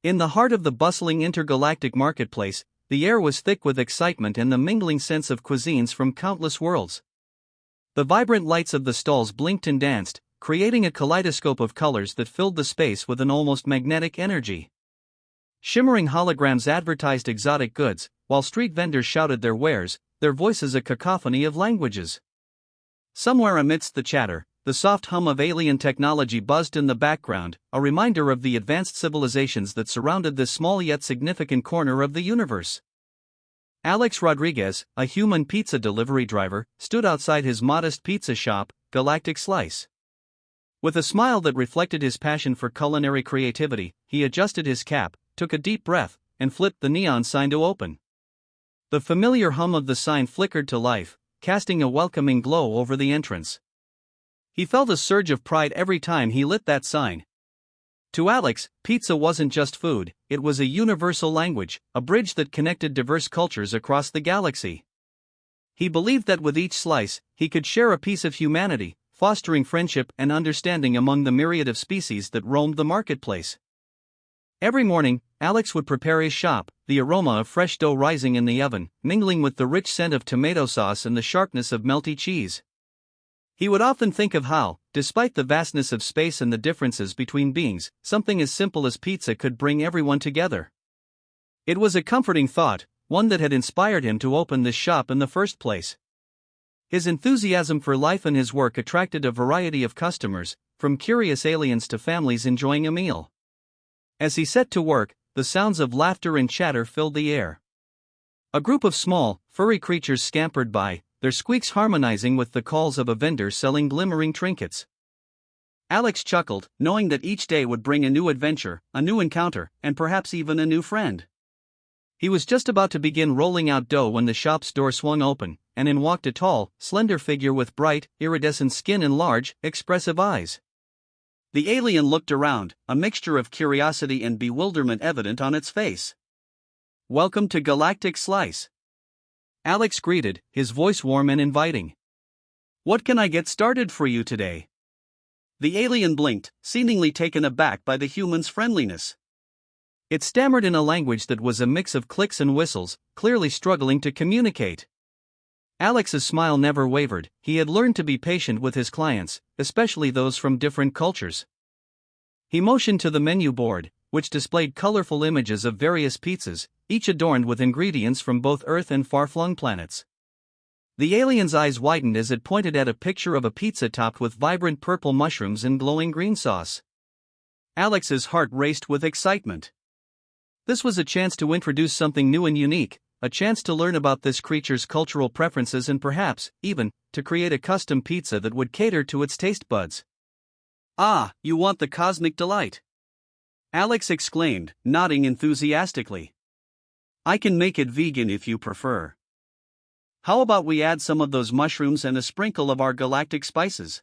In the heart of the bustling intergalactic marketplace, the air was thick with excitement and the mingling sense of cuisines from countless worlds. The vibrant lights of the stalls blinked and danced, creating a kaleidoscope of colors that filled the space with an almost magnetic energy. Shimmering holograms advertised exotic goods, while street vendors shouted their wares, their voices a cacophony of languages. Somewhere amidst the chatter, the soft hum of alien technology buzzed in the background, a reminder of the advanced civilizations that surrounded this small yet significant corner of the universe. Alex Rodriguez, a human pizza delivery driver, stood outside his modest pizza shop, Galactic Slice. With a smile that reflected his passion for culinary creativity, he adjusted his cap, took a deep breath, and flipped the neon sign to open. The familiar hum of the sign flickered to life, casting a welcoming glow over the entrance. He felt a surge of pride every time he lit that sign. To Alex, pizza wasn't just food, it was a universal language, a bridge that connected diverse cultures across the galaxy. He believed that with each slice, he could share a piece of humanity, fostering friendship and understanding among the myriad of species that roamed the marketplace. Every morning, Alex would prepare his shop, the aroma of fresh dough rising in the oven, mingling with the rich scent of tomato sauce and the sharpness of melty cheese. He would often think of how, despite the vastness of space and the differences between beings, something as simple as pizza could bring everyone together. It was a comforting thought, one that had inspired him to open this shop in the first place. His enthusiasm for life and his work attracted a variety of customers, from curious aliens to families enjoying a meal. As he set to work, the sounds of laughter and chatter filled the air. A group of small, furry creatures scampered by, their squeaks harmonizing with the calls of a vendor selling glimmering trinkets. Alex chuckled, knowing that each day would bring a new adventure, a new encounter, and perhaps even a new friend. He was just about to begin rolling out dough when the shop's door swung open, and in walked a tall, slender figure with bright, iridescent skin and large, expressive eyes. The alien looked around, a mixture of curiosity and bewilderment evident on its face. "Welcome to Galactic Slice," Alex greeted, his voice warm and inviting. "What can I get started for you today?" The alien blinked, seemingly taken aback by the human's friendliness. It stammered in a language that was a mix of clicks and whistles, clearly struggling to communicate. Alex's smile never wavered. He had learned to be patient with his clients, especially those from different cultures. He motioned to the menu board, which displayed colorful images of various pizzas, each adorned with ingredients from both Earth and far-flung planets. The alien's eyes widened as it pointed at a picture of a pizza topped with vibrant purple mushrooms and glowing green sauce. Alex's heart raced with excitement. This was a chance to introduce something new and unique, a chance to learn about this creature's cultural preferences and perhaps, even, to create a custom pizza that would cater to its taste buds. "Ah, you want the cosmic delight?" Alex exclaimed, nodding enthusiastically. "I can make it vegan if you prefer. How about we add some of those mushrooms and a sprinkle of our galactic spices?"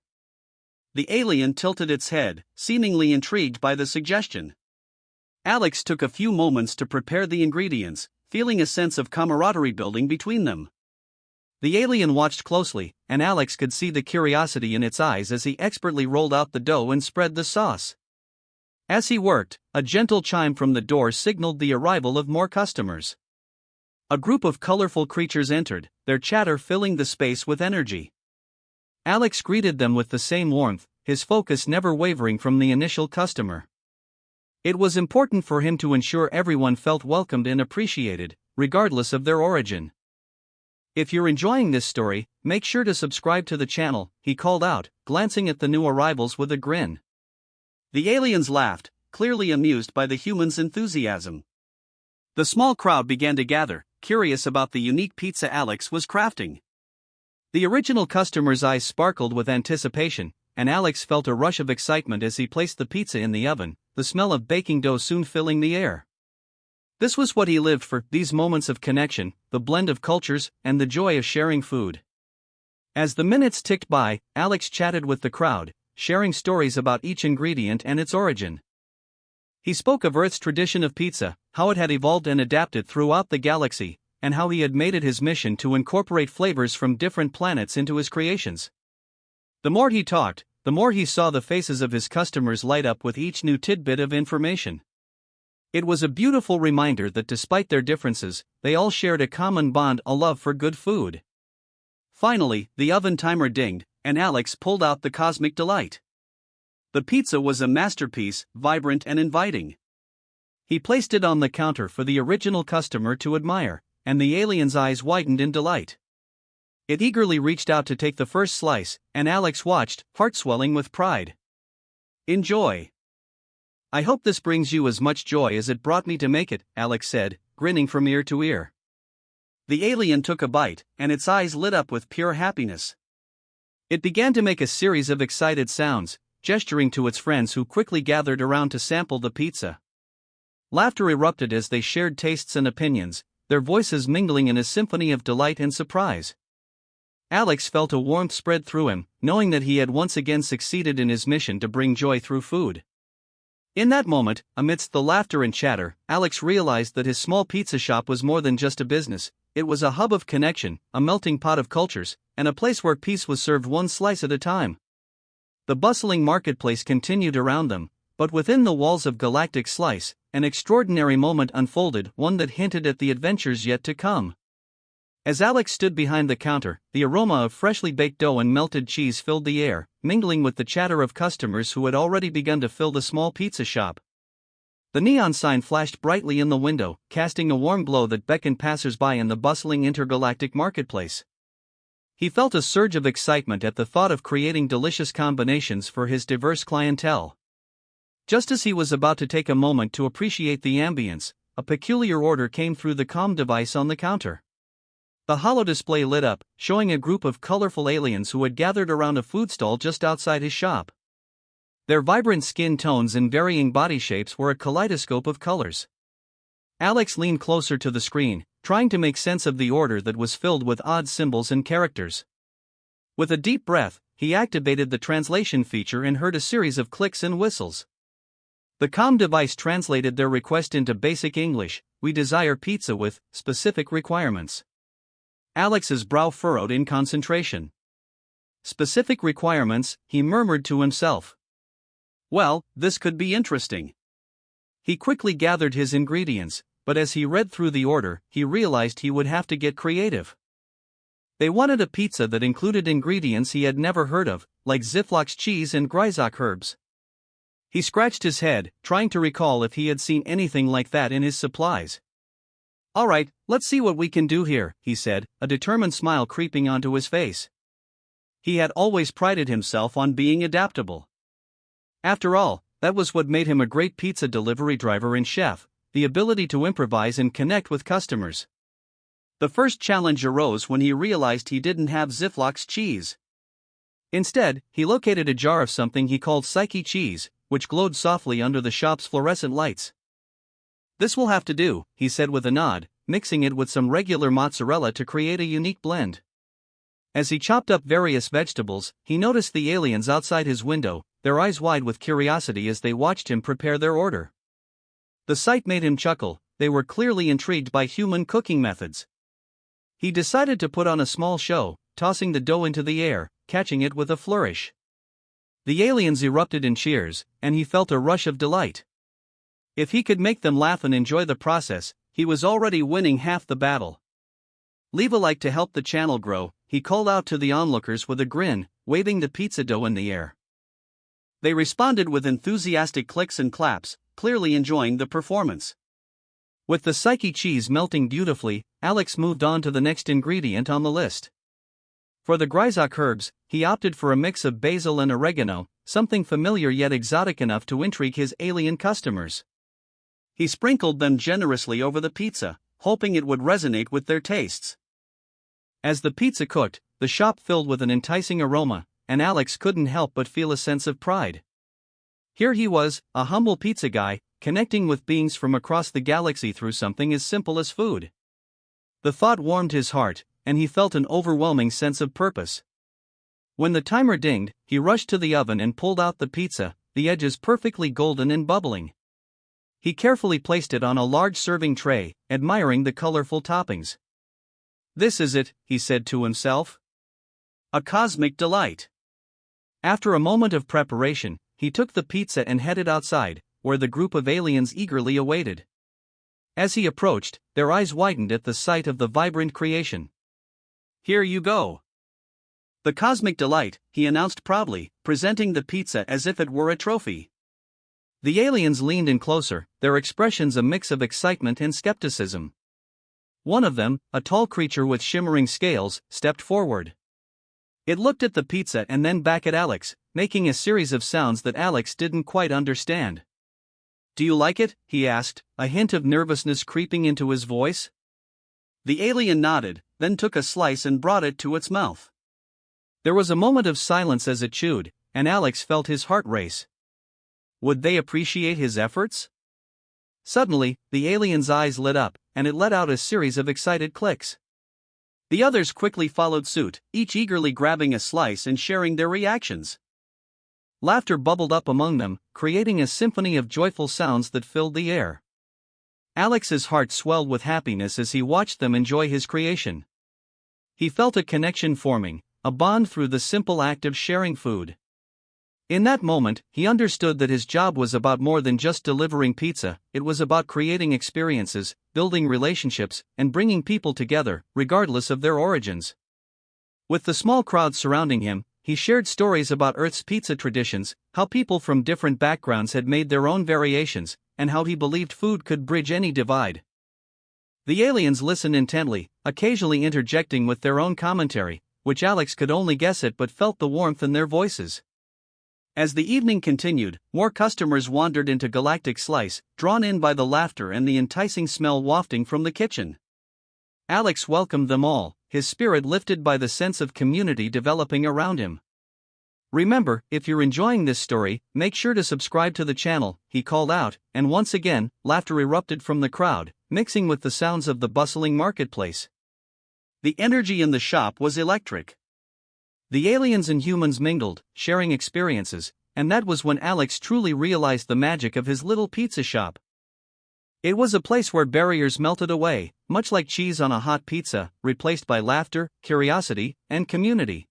The alien tilted its head, seemingly intrigued by the suggestion. Alex took a few moments to prepare the ingredients, feeling a sense of camaraderie building between them. The alien watched closely, and Alex could see the curiosity in its eyes as he expertly rolled out the dough and spread the sauce. As he worked, a gentle chime from the door signaled the arrival of more customers. A group of colorful creatures entered, their chatter filling the space with energy. Alex greeted them with the same warmth, his focus never wavering from the initial customer. It was important for him to ensure everyone felt welcomed and appreciated, regardless of their origin. "If you're enjoying this story, make sure to subscribe to the channel," he called out, glancing at the new arrivals with a grin. The aliens laughed, clearly amused by the human's enthusiasm. The small crowd began to gather, curious about the unique pizza Alex was crafting. The original customer's eyes sparkled with anticipation, and Alex felt a rush of excitement as he placed the pizza in the oven, the smell of baking dough soon filling the air. This was what he lived for, these moments of connection, the blend of cultures, and the joy of sharing food. As the minutes ticked by, Alex chatted with the crowd, sharing stories about each ingredient and its origin. He spoke of Earth's tradition of pizza, how it had evolved and adapted throughout the galaxy, and how he had made it his mission to incorporate flavors from different planets into his creations. The more he talked, the more he saw the faces of his customers light up with each new tidbit of information. It was a beautiful reminder that despite their differences, they all shared a common bond, a love for good food. Finally, the oven timer dinged, and Alex pulled out the cosmic delight. The pizza was a masterpiece, vibrant and inviting. He placed it on the counter for the original customer to admire, and the alien's eyes widened in delight. It eagerly reached out to take the first slice, and Alex watched, heart swelling with pride. "Enjoy. I hope this brings you as much joy as it brought me to make it," Alex said, grinning from ear to ear. The alien took a bite, and its eyes lit up with pure happiness. It began to make a series of excited sounds, gesturing to its friends who quickly gathered around to sample the pizza. Laughter erupted as they shared tastes and opinions, their voices mingling in a symphony of delight and surprise. Alex felt a warmth spread through him, knowing that he had once again succeeded in his mission to bring joy through food. In that moment, amidst the laughter and chatter, Alex realized that his small pizza shop was more than just a business. It was a hub of connection, a melting pot of cultures, and a place where peace was served one slice at a time. The bustling marketplace continued around them, but within the walls of Galactic Slice, an extraordinary moment unfolded, one that hinted at the adventures yet to come. As Alex stood behind the counter, the aroma of freshly baked dough and melted cheese filled the air, mingling with the chatter of customers who had already begun to fill the small pizza shop. The neon sign flashed brightly in the window, casting a warm glow that beckoned passers-by in the bustling intergalactic marketplace. He felt a surge of excitement at the thought of creating delicious combinations for his diverse clientele. Just as he was about to take a moment to appreciate the ambience, a peculiar order came through the comm device on the counter. The holodisplay lit up, showing a group of colorful aliens who had gathered around a food stall just outside his shop. Their vibrant skin tones and varying body shapes were a kaleidoscope of colors. Alex leaned closer to the screen, trying to make sense of the order that was filled with odd symbols and characters. With a deep breath, he activated the translation feature and heard a series of clicks and whistles. The comm device translated their request into basic English: "We desire pizza with specific requirements." Alex's brow furrowed in concentration. Specific requirements, he murmured to himself. Well, this could be interesting. He quickly gathered his ingredients, but as he read through the order, he realized he would have to get creative. They wanted a pizza that included ingredients he had never heard of, like Ziflox cheese and Gryzoc herbs. He scratched his head, trying to recall if he had seen anything like that in his supplies. "All right, let's see what we can do here," he said, a determined smile creeping onto his face. He had always prided himself on being adaptable. After all, that was what made him a great pizza delivery driver and chef, the ability to improvise and connect with customers. The first challenge arose when he realized he didn't have Ziflox cheese. Instead, he located a jar of something he called sci-fi cheese, which glowed softly under the shop's fluorescent lights. "This will have to do," he said with a nod, mixing it with some regular mozzarella to create a unique blend. As he chopped up various vegetables, he noticed the aliens outside his window, their eyes wide with curiosity as they watched him prepare their order. The sight made him chuckle. They were clearly intrigued by human cooking methods. He decided to put on a small show, tossing the dough into the air, catching it with a flourish. The aliens erupted in cheers, and he felt a rush of delight. If he could make them laugh and enjoy the process, he was already winning half the battle. "Leave a like to help the channel grow," he called out to the onlookers with a grin, waving the pizza dough in the air. They responded with enthusiastic clicks and claps, clearly enjoying the performance. With the sci-fi cheese melting beautifully, Alex moved on to the next ingredient on the list. For the Gryzoc herbs, he opted for a mix of basil and oregano, something familiar yet exotic enough to intrigue his alien customers. He sprinkled them generously over the pizza, hoping it would resonate with their tastes. As the pizza cooked, the shop filled with an enticing aroma, and Alex couldn't help but feel a sense of pride. Here he was, a humble pizza guy, connecting with beings from across the galaxy through something as simple as food. The thought warmed his heart, and he felt an overwhelming sense of purpose. When the timer dinged, he rushed to the oven and pulled out the pizza, the edges perfectly golden and bubbling. He carefully placed it on a large serving tray, admiring the colorful toppings. "This is it," he said to himself. "A cosmic delight." After a moment of preparation, he took the pizza and headed outside, where the group of aliens eagerly awaited. As he approached, their eyes widened at the sight of the vibrant creation. "Here you go. The cosmic delight," he announced proudly, presenting the pizza as if it were a trophy. The aliens leaned in closer, their expressions a mix of excitement and skepticism. One of them, a tall creature with shimmering scales, stepped forward. It looked at the pizza and then back at Alex, making a series of sounds that Alex didn't quite understand. "Do you like it?" he asked, a hint of nervousness creeping into his voice. The alien nodded, then took a slice and brought it to its mouth. There was a moment of silence as it chewed, and Alex felt his heart race. Would they appreciate his efforts? Suddenly, the alien's eyes lit up, and it let out a series of excited clicks. The others quickly followed suit, each eagerly grabbing a slice and sharing their reactions. Laughter bubbled up among them, creating a symphony of joyful sounds that filled the air. Alex's heart swelled with happiness as he watched them enjoy his creation. He felt a connection forming, a bond through the simple act of sharing food. In that moment, he understood that his job was about more than just delivering pizza. It was about creating experiences, building relationships, and bringing people together, regardless of their origins. With the small crowd surrounding him, he shared stories about Earth's pizza traditions, how people from different backgrounds had made their own variations, and how he believed food could bridge any divide. The aliens listened intently, occasionally interjecting with their own commentary, which Alex could only guess at but felt the warmth in their voices. As the evening continued, more customers wandered into Galactic Slice, drawn in by the laughter and the enticing smell wafting from the kitchen. Alex welcomed them all, his spirit lifted by the sense of community developing around him. "Remember, if you're enjoying this story, make sure to subscribe to the channel," he called out, and once again, laughter erupted from the crowd, mixing with the sounds of the bustling marketplace. The energy in the shop was electric. The aliens and humans mingled, sharing experiences, and that was when Alex truly realized the magic of his little pizza shop. It was a place where barriers melted away, much like cheese on a hot pizza, replaced by laughter, curiosity, and community.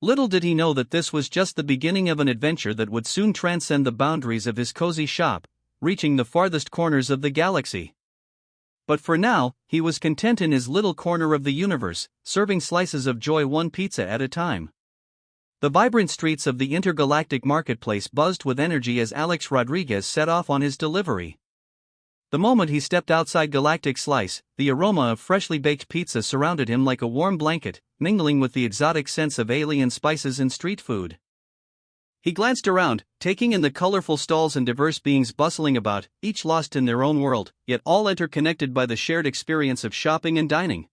Little did he know that this was just the beginning of an adventure that would soon transcend the boundaries of his cozy shop, reaching the farthest corners of the galaxy. But for now, he was content in his little corner of the universe, serving slices of joy one pizza at a time. The vibrant streets of the intergalactic marketplace buzzed with energy as Alex Rodriguez set off on his delivery. The moment he stepped outside Galactic Slice, the aroma of freshly baked pizza surrounded him like a warm blanket, mingling with the exotic scents of alien spices and street food. He glanced around, taking in the colorful stalls and diverse beings bustling about, each lost in their own world, yet all interconnected by the shared experience of shopping and dining.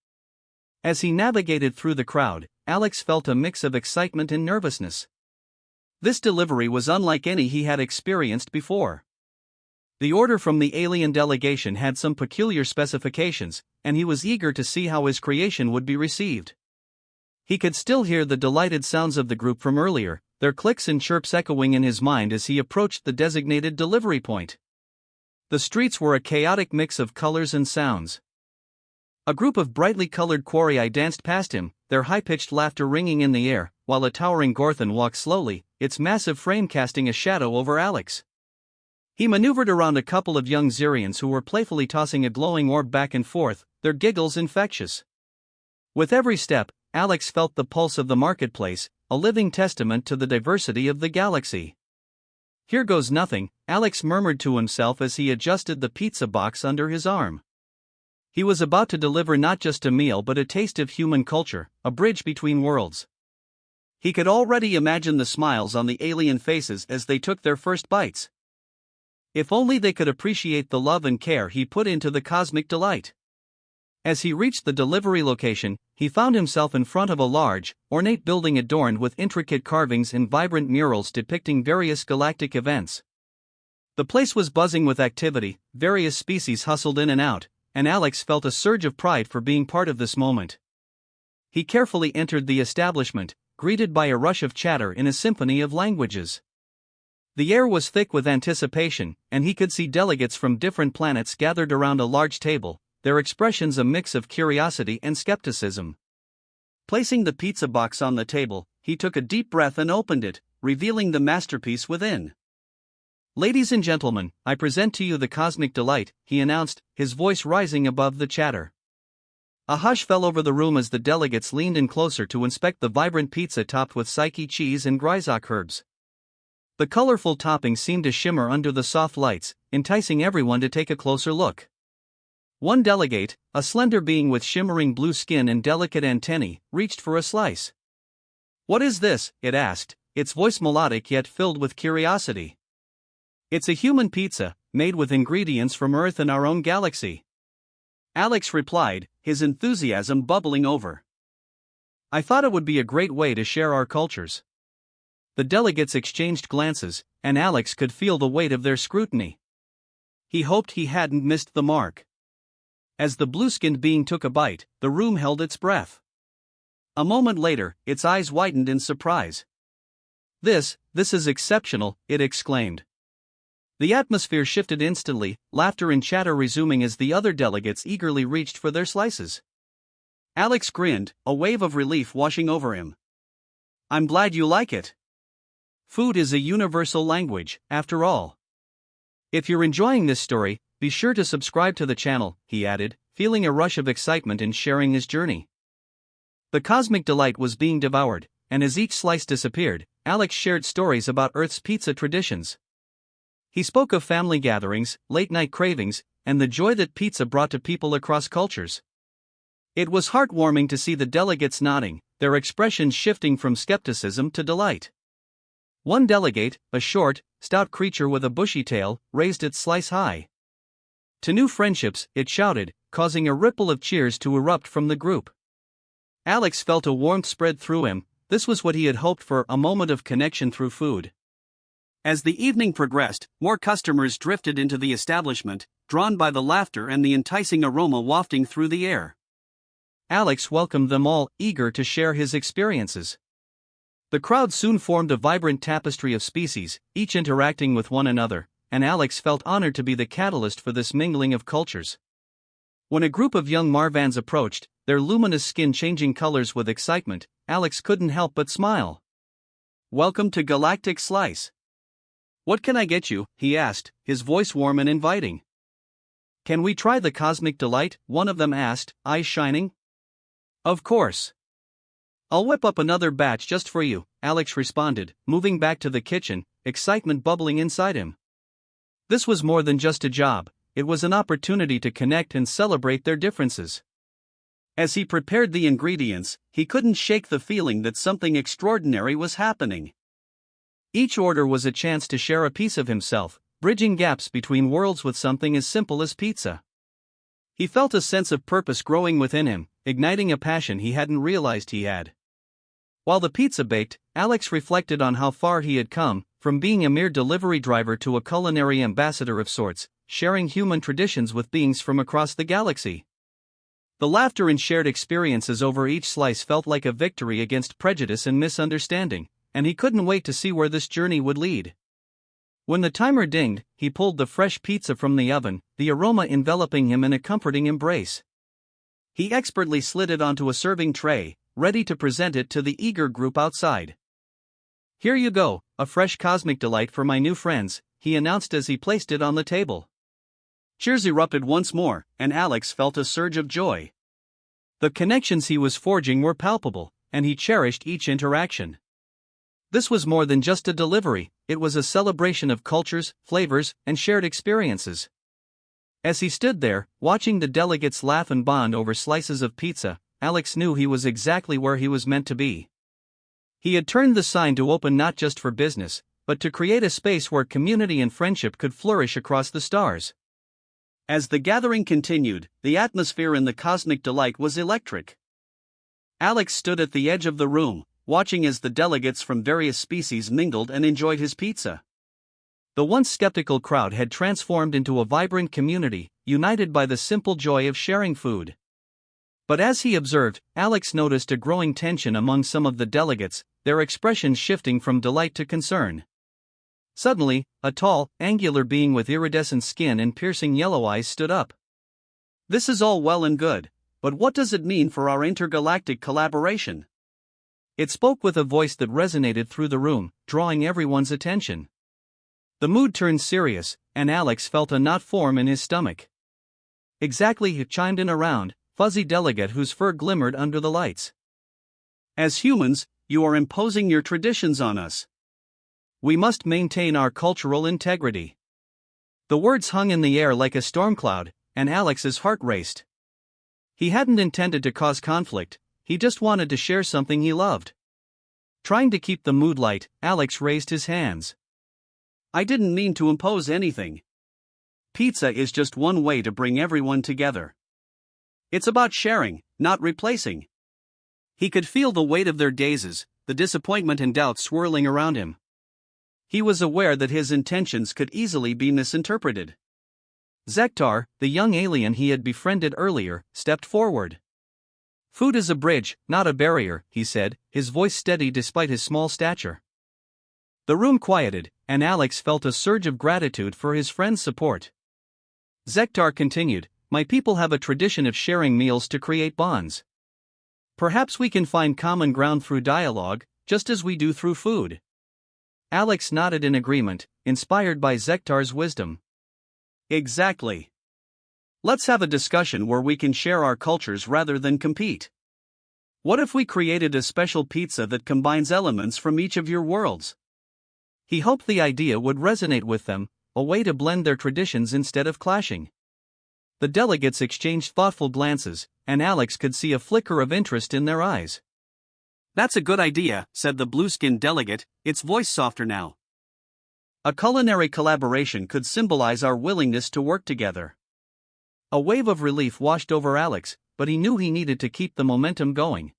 As he navigated through the crowd, Alex felt a mix of excitement and nervousness. This delivery was unlike any he had experienced before. The order from the alien delegation had some peculiar specifications, and he was eager to see how his creation would be received. He could still hear the delighted sounds of the group from earlier, their clicks and chirps echoing in his mind as he approached the designated delivery point. The streets were a chaotic mix of colors and sounds. A group of brightly colored quarry danced past him, their high-pitched laughter ringing in the air, while a towering Gorthon walked slowly, its massive frame casting a shadow over Alex. He maneuvered around a couple of young Xerians who were playfully tossing a glowing orb back and forth, their giggles infectious. With every step, Alex felt the pulse of the marketplace, a living testament to the diversity of the galaxy. "Here goes nothing," Alex murmured to himself as he adjusted the pizza box under his arm. He was about to deliver not just a meal but a taste of human culture, a bridge between worlds. He could already imagine the smiles on the alien faces as they took their first bites. If only they could appreciate the love and care he put into the cosmic delight. As he reached the delivery location, he found himself in front of a large, ornate building adorned with intricate carvings and vibrant murals depicting various galactic events. The place was buzzing with activity, various species hustled in and out, and Alex felt a surge of pride for being part of this moment. He carefully entered the establishment, greeted by a rush of chatter in a symphony of languages. The air was thick with anticipation, and he could see delegates from different planets gathered around a large table, their expressions a mix of curiosity and skepticism. Placing the pizza box on the table, he took a deep breath and opened it, revealing the masterpiece within. Ladies and gentlemen, I present to you the Cosmic Delight, he announced, his voice rising above the chatter. A hush fell over the room as the delegates leaned in closer to inspect the vibrant pizza topped with sci-fi cheese and Gryzoc herbs. The colorful toppings seemed to shimmer under the soft lights, enticing everyone to take a closer look. One delegate, a slender being with shimmering blue skin and delicate antennae, reached for a slice. "What is this?" it asked, its voice melodic yet filled with curiosity. "It's a human pizza, made with ingredients from Earth and our own galaxy," Alex replied, his enthusiasm bubbling over. "I thought it would be a great way to share our cultures." The delegates exchanged glances, and Alex could feel the weight of their scrutiny. He hoped he hadn't missed the mark. As the blue-skinned being took a bite, the room held its breath. A moment later, its eyes widened in surprise. This is exceptional," it exclaimed. The atmosphere shifted instantly, laughter and chatter resuming as the other delegates eagerly reached for their slices. Alex grinned, a wave of relief washing over him. "I'm glad you like it. Food is a universal language, after all." "If you're enjoying this story, be sure to subscribe to the channel," he added, feeling a rush of excitement in sharing his journey. The Cosmic Delight was being devoured, and as each slice disappeared, Alex shared stories about Earth's pizza traditions. He spoke of family gatherings, late-night cravings, and the joy that pizza brought to people across cultures. It was heartwarming to see the delegates nodding, their expressions shifting from skepticism to delight. One delegate, a short, stout creature with a bushy tail, raised its slice high. "To new friendships," it shouted, causing a ripple of cheers to erupt from the group. Alex felt a warmth spread through him. This was what he had hoped for, a moment of connection through food. As the evening progressed, more customers drifted into the establishment, drawn by the laughter and the enticing aroma wafting through the air. Alex welcomed them all, eager to share his experiences. The crowd soon formed a vibrant tapestry of species, each interacting with one another, and Alex felt honored to be the catalyst for this mingling of cultures. When a group of young Marvans approached, their luminous skin changing colors with excitement, Alex couldn't help but smile. "Welcome to Galactic Slice. What can I get you?" he asked, his voice warm and inviting. "Can we try the Cosmic Delight?" one of them asked, eyes shining. "Of course. I'll whip up another batch just for you," Alex responded, moving back to the kitchen, excitement bubbling inside him. This was more than just a job, it was an opportunity to connect and celebrate their differences. As he prepared the ingredients, he couldn't shake the feeling that something extraordinary was happening. Each order was a chance to share a piece of himself, bridging gaps between worlds with something as simple as pizza. He felt a sense of purpose growing within him, igniting a passion he hadn't realized he had. While the pizza baked, Alex reflected on how far he had come, from being a mere delivery driver to a culinary ambassador of sorts, sharing human traditions with beings from across the galaxy. The laughter and shared experiences over each slice felt like a victory against prejudice and misunderstanding, and he couldn't wait to see where this journey would lead. When the timer dinged, he pulled the fresh pizza from the oven, the aroma enveloping him in a comforting embrace. He expertly slid it onto a serving tray, ready to present it to the eager group outside. "Here you go, a fresh Cosmic Delight for my new friends," he announced as he placed it on the table. Cheers erupted once more, and Alex felt a surge of joy. The connections he was forging were palpable, and he cherished each interaction. This was more than just a delivery, it was a celebration of cultures, flavors, and shared experiences. As he stood there, watching the delegates laugh and bond over slices of pizza, Alex knew he was exactly where he was meant to be. He had turned the sign to open not just for business, but to create a space where community and friendship could flourish across the stars. As the gathering continued, the atmosphere in the Cosmic Delight was electric. Alex stood at the edge of the room, watching as the delegates from various species mingled and enjoyed his pizza. The once skeptical crowd had transformed into a vibrant community, united by the simple joy of sharing food. But as he observed, Alex noticed a growing tension among some of the delegates, their expressions shifting from delight to concern. Suddenly, a tall, angular being with iridescent skin and piercing yellow eyes stood up. "This is all well and good, but what does it mean for our intergalactic collaboration?" It spoke with a voice that resonated through the room, drawing everyone's attention. The mood turned serious, and Alex felt a knot form in his stomach. Exactly, he chimed in a round, fuzzy delegate whose fur glimmered under the lights. As humans, you are imposing your traditions on us. We must maintain our cultural integrity. The words hung in the air like a storm cloud, and Alex's heart raced. He hadn't intended to cause conflict, he just wanted to share something he loved. Trying to keep the mood light, Alex raised his hands. I didn't mean to impose anything. Pizza is just one way to bring everyone together. It's about sharing, not replacing. He could feel the weight of their gazes, the disappointment and doubt swirling around him. He was aware that his intentions could easily be misinterpreted. Zektar, the young alien he had befriended earlier, stepped forward. Food is a bridge, not a barrier, he said, his voice steady despite his small stature. The room quieted, and Alex felt a surge of gratitude for his friend's support. Zektar continued, my people have a tradition of sharing meals to create bonds. Perhaps we can find common ground through dialogue, just as we do through food. Alex nodded in agreement, inspired by Zektar's wisdom. Exactly. Let's have a discussion where we can share our cultures rather than compete. What if we created a special pizza that combines elements from each of your worlds? He hoped the idea would resonate with them, a way to blend their traditions instead of clashing. The delegates exchanged thoughtful glances, and Alex could see a flicker of interest in their eyes. That's a good idea, said the blue-skinned delegate, its voice softer now. A culinary collaboration could symbolize our willingness to work together. A wave of relief washed over Alex, but he knew he needed to keep the momentum going.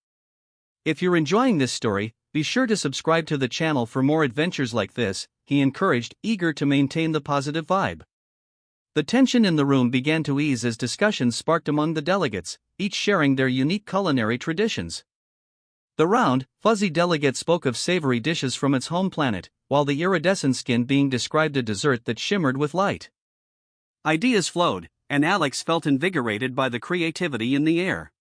If you're enjoying this story, be sure to subscribe to the channel for more adventures like this, he encouraged, eager to maintain the positive vibe. The tension in the room began to ease as discussions sparked among the delegates, each sharing their unique culinary traditions. The round, fuzzy delegate spoke of savory dishes from its home planet, while the iridescent skin being described a dessert that shimmered with light. Ideas flowed, and Alex felt invigorated by the creativity in the air.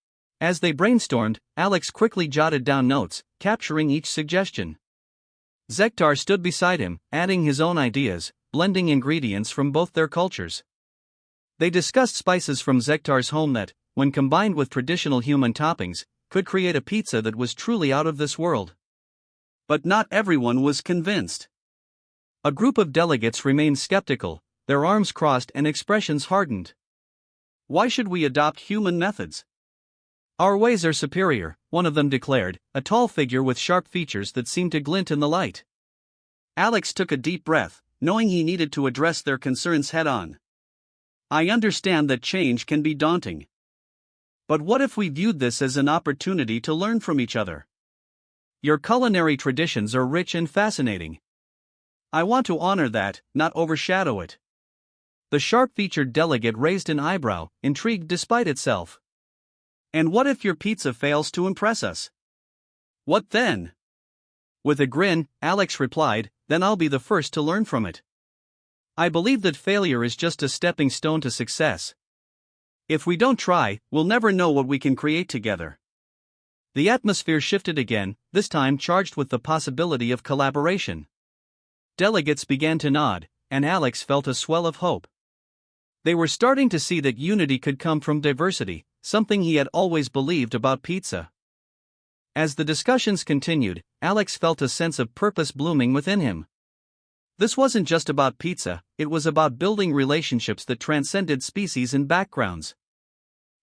As they brainstormed, Alex quickly jotted down notes, capturing each suggestion. Zektar stood beside him, adding his own ideas, blending ingredients from both their cultures. They discussed spices from Zektar's home that, when combined with traditional human toppings, could create a pizza that was truly out of this world. But not everyone was convinced. A group of delegates remained skeptical, their arms crossed and expressions hardened. Why should we adopt human methods? Our ways are superior, one of them declared, a tall figure with sharp features that seemed to glint in the light. Alex took a deep breath, knowing he needed to address their concerns head-on. I understand that change can be daunting. But what if we viewed this as an opportunity to learn from each other? Your culinary traditions are rich and fascinating. I want to honor that, not overshadow it. The sharp-featured delegate raised an eyebrow, intrigued despite itself. And what if your pizza fails to impress us? What then? With a grin, Alex replied, then I'll be the first to learn from it. I believe that failure is just a stepping stone to success. If we don't try, we'll never know what we can create together. The atmosphere shifted again, this time charged with the possibility of collaboration. Delegates began to nod, and Alex felt a swell of hope. They were starting to see that unity could come from diversity, something he had always believed about pizza. As the discussions continued, Alex felt a sense of purpose blooming within him. This wasn't just about pizza, it was about building relationships that transcended species and backgrounds.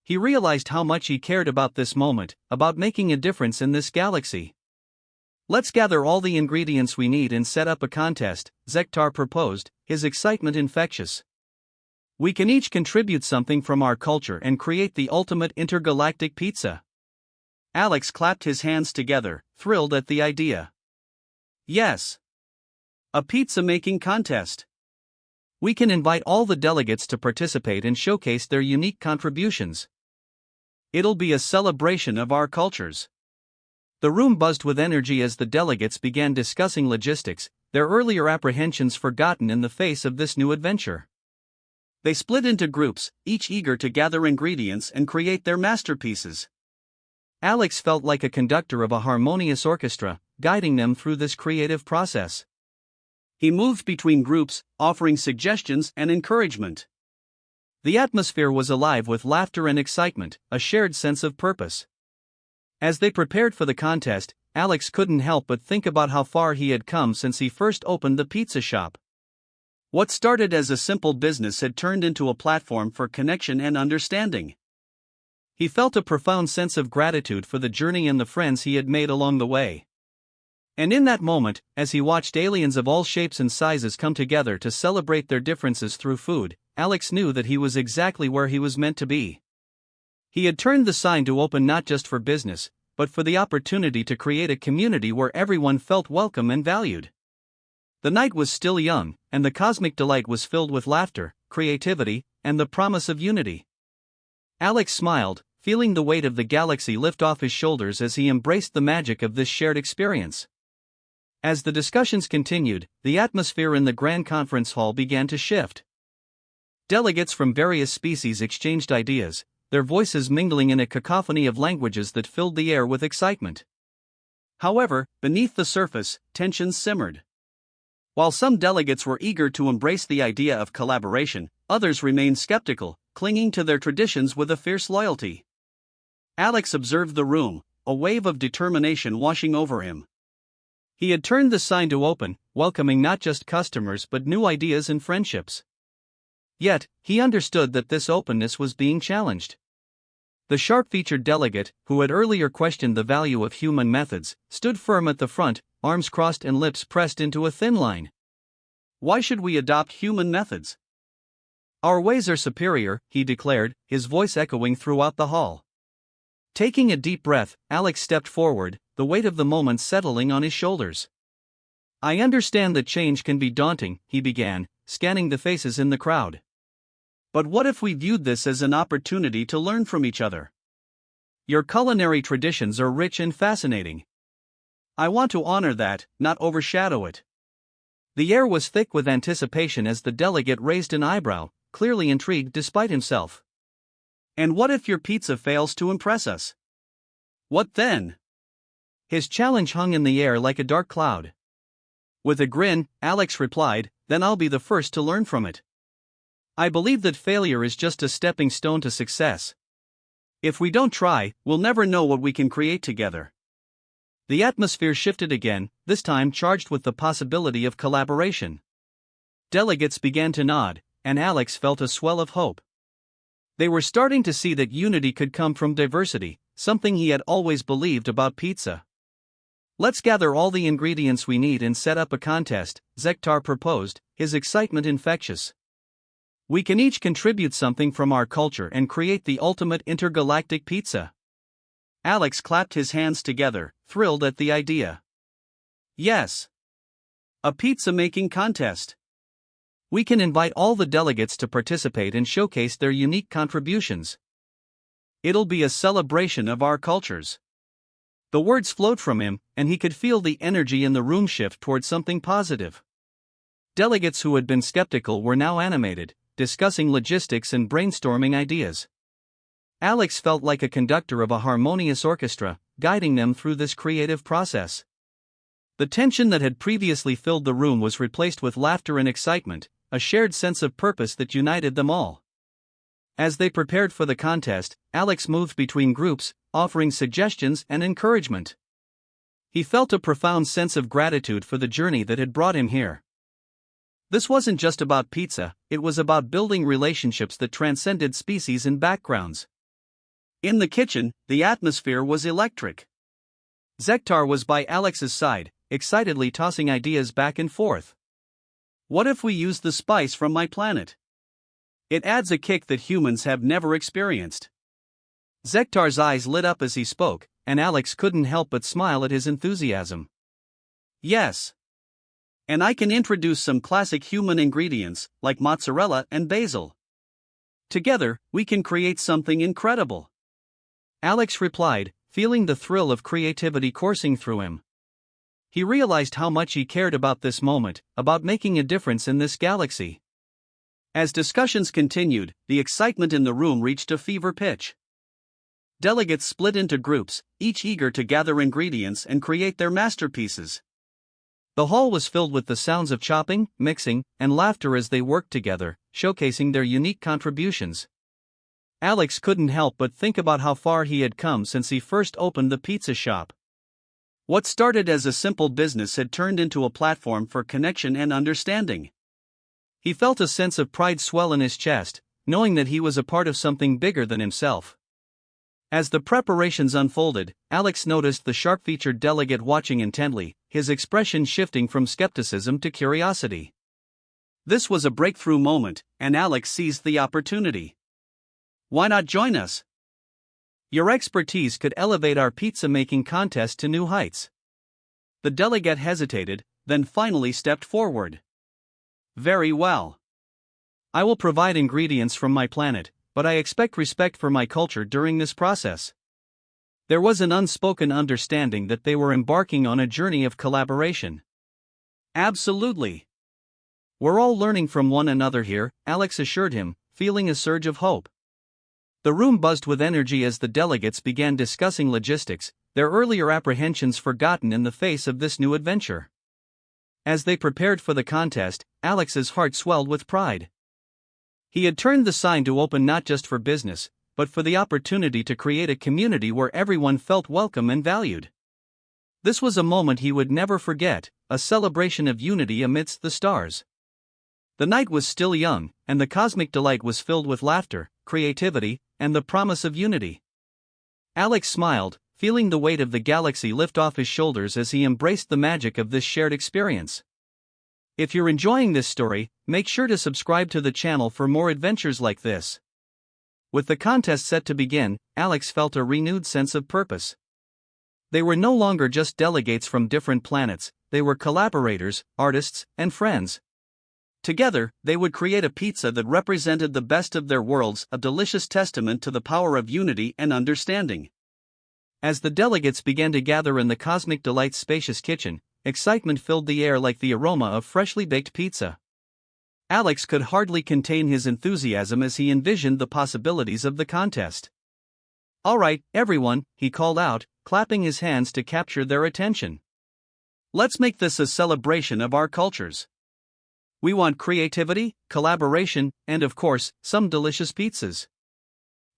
He realized how much he cared about this moment, about making a difference in this galaxy. Let's gather all the ingredients we need and set up a contest, Zektar proposed, his excitement infectious. We can each contribute something from our culture and create the ultimate intergalactic pizza. Alex clapped his hands together, thrilled at the idea. Yes! A pizza-making contest. We can invite all the delegates to participate and showcase their unique contributions. It'll be a celebration of our cultures. The room buzzed with energy as the delegates began discussing logistics, their earlier apprehensions forgotten in the face of this new adventure. They split into groups, each eager to gather ingredients and create their masterpieces. Alex felt like a conductor of a harmonious orchestra, guiding them through this creative process. He moved between groups, offering suggestions and encouragement. The atmosphere was alive with laughter and excitement, a shared sense of purpose. As they prepared for the contest, Alex couldn't help but think about how far he had come since he first opened the pizza shop. What started as a simple business had turned into a platform for connection and understanding. He felt a profound sense of gratitude for the journey and the friends he had made along the way. And in that moment, as he watched aliens of all shapes and sizes come together to celebrate their differences through food, Alex knew that he was exactly where he was meant to be. He had turned the sign to open not just for business, but for the opportunity to create a community where everyone felt welcome and valued. The night was still young, and the cosmic delight was filled with laughter, creativity, and the promise of unity. Alex smiled, feeling the weight of the galaxy lift off his shoulders as he embraced the magic of this shared experience. As the discussions continued, the atmosphere in the Grand Conference Hall began to shift. Delegates from various species exchanged ideas, their voices mingling in a cacophony of languages that filled the air with excitement. However, beneath the surface, tensions simmered. While some delegates were eager to embrace the idea of collaboration, others remained skeptical, clinging to their traditions with a fierce loyalty. Alex observed the room, a wave of determination washing over him. He had turned the sign to open, welcoming not just customers but new ideas and friendships. Yet, he understood that this openness was being challenged. The sharp-featured delegate, who had earlier questioned the value of human methods, stood firm at the front, arms crossed and lips pressed into a thin line. "Why should we adopt human methods? Our ways are superior," he declared, his voice echoing throughout the hall. Taking a deep breath, Alex stepped forward, the weight of the moment settling on his shoulders. "I understand that change can be daunting," he began, scanning the faces in the crowd. "But what if we viewed this as an opportunity to learn from each other? Your culinary traditions are rich and fascinating. I want to honor that, not overshadow it." The air was thick with anticipation as the delegate raised an eyebrow, clearly intrigued despite himself. "And what if your pizza fails to impress us? What then?" His challenge hung in the air like a dark cloud. With a grin, Alex replied, "Then I'll be the first to learn from it. I believe that failure is just a stepping stone to success. If we don't try, we'll never know what we can create together." The atmosphere shifted again, this time charged with the possibility of collaboration. Delegates began to nod, and Alex felt a swell of hope. They were starting to see that unity could come from diversity, something he had always believed about pizza. "Let's gather all the ingredients we need and set up a contest," Zektar proposed, his excitement infectious. "We can each contribute something from our culture and create the ultimate intergalactic pizza." Alex clapped his hands together, thrilled at the idea. "Yes! A pizza-making contest! We can invite all the delegates to participate and showcase their unique contributions. It'll be a celebration of our cultures." The words flowed from him, and he could feel the energy in the room shift toward something positive. Delegates who had been skeptical were now animated, discussing logistics and brainstorming ideas. Alex felt like a conductor of a harmonious orchestra, guiding them through this creative process. The tension that had previously filled the room was replaced with laughter and excitement, a shared sense of purpose that united them all. As they prepared for the contest, Alex moved between groups, offering suggestions and encouragement. He felt a profound sense of gratitude for the journey that had brought him here. This wasn't just about pizza, it was about building relationships that transcended species and backgrounds. In the kitchen, the atmosphere was electric. Zektar was by Alex's side, excitedly tossing ideas back and forth. "What if we use the spice from my planet? It adds a kick that humans have never experienced." Zektar's eyes lit up as he spoke, and Alex couldn't help but smile at his enthusiasm. "Yes. And I can introduce some classic human ingredients, like mozzarella and basil. Together, we can create something incredible." Alex replied, feeling the thrill of creativity coursing through him. He realized how much he cared about this moment, about making a difference in this galaxy. As discussions continued, the excitement in the room reached a fever pitch. Delegates split into groups, each eager to gather ingredients and create their masterpieces. The hall was filled with the sounds of chopping, mixing, and laughter as they worked together, showcasing their unique contributions. Alex couldn't help but think about how far he had come since he first opened the pizza shop. What started as a simple business had turned into a platform for connection and understanding. He felt a sense of pride swell in his chest, knowing that he was a part of something bigger than himself. As the preparations unfolded, Alex noticed the sharp-featured delegate watching intently, his expression shifting from skepticism to curiosity. This was a breakthrough moment, and Alex seized the opportunity. "Why not join us? Your expertise could elevate our pizza-making contest to new heights." The delegate hesitated, then finally stepped forward. "Very well. I will provide ingredients from my planet, but I expect respect for my culture during this process." There was an unspoken understanding that they were embarking on a journey of collaboration. "Absolutely. We're all learning from one another here," Alex assured him, feeling a surge of hope. The room buzzed with energy as the delegates began discussing logistics, their earlier apprehensions forgotten in the face of this new adventure. As they prepared for the contest, Alex's heart swelled with pride. He had turned the sign to open not just for business, but for the opportunity to create a community where everyone felt welcome and valued. This was a moment he would never forget, a celebration of unity amidst the stars. The night was still young, and the cosmic delight was filled with laughter, creativity, and the promise of unity. Alex smiled, feeling the weight of the galaxy lift off his shoulders as he embraced the magic of this shared experience. If you're enjoying this story, make sure to subscribe to the channel for more adventures like this. With the contest set to begin, Alex felt a renewed sense of purpose. They were no longer just delegates from different planets, they were collaborators, artists, and friends. Together, they would create a pizza that represented the best of their worlds, a delicious testament to the power of unity and understanding. As the delegates began to gather in the Cosmic Delight's spacious kitchen, excitement filled the air like the aroma of freshly baked pizza. Alex could hardly contain his enthusiasm as he envisioned the possibilities of the contest. "All right, everyone," he called out, clapping his hands to capture their attention. "Let's make this a celebration of our cultures. We want creativity, collaboration, and of course, some delicious pizzas."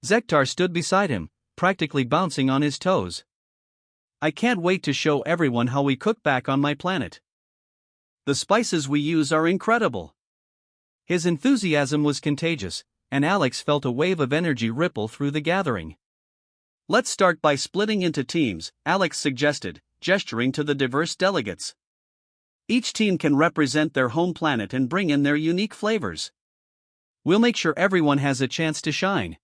Zektar stood beside him, practically bouncing on his toes. "I can't wait to show everyone how we cook back on my planet. The spices we use are incredible." His enthusiasm was contagious, and Alex felt a wave of energy ripple through the gathering. "Let's start by splitting into teams," Alex suggested, gesturing to the diverse delegates. "Each team can represent their home planet and bring in their unique flavors. We'll make sure everyone has a chance to shine."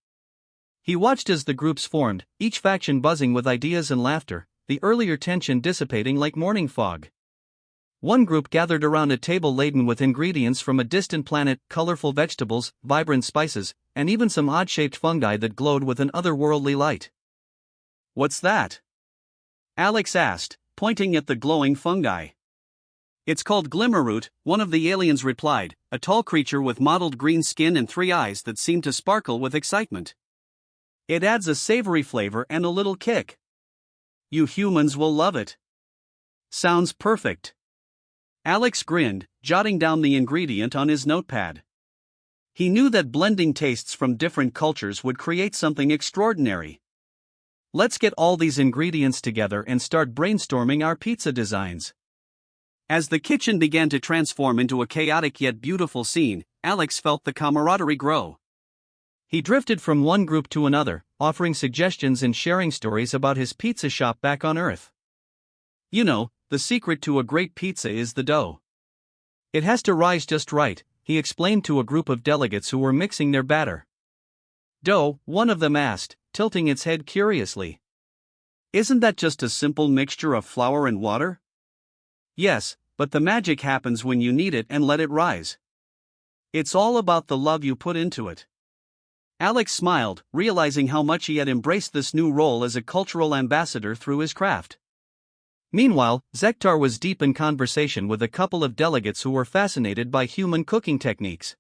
He watched as the groups formed, each faction buzzing with ideas and laughter, the earlier tension dissipating like morning fog. One group gathered around a table laden with ingredients from a distant planet, colorful vegetables, vibrant spices, and even some odd-shaped fungi that glowed with an otherworldly light. "What's that?" Alex asked, pointing at the glowing fungi. "It's called glimmerroot," one of the aliens replied, a tall creature with mottled green skin and 3 eyes that seemed to sparkle with excitement. "It adds a savory flavor and a little kick. You humans will love it." "Sounds perfect." Alex grinned, jotting down the ingredient on his notepad. He knew that blending tastes from different cultures would create something extraordinary. "Let's get all these ingredients together and start brainstorming our pizza designs." As the kitchen began to transform into a chaotic yet beautiful scene, Alex felt the camaraderie grow. He drifted from one group to another, offering suggestions and sharing stories about his pizza shop back on Earth. "You know, the secret to a great pizza is the dough. It has to rise just right," he explained to a group of delegates who were mixing their batter. "Dough?" one of them asked, tilting its head curiously. "Isn't that just a simple mixture of flour and water?" "Yes, but the magic happens when you knead it and let it rise. It's all about the love you put into it." Alex smiled, realizing how much he had embraced this new role as a cultural ambassador through his craft. Meanwhile, Zektar was deep in conversation with a couple of delegates who were fascinated by human cooking techniques.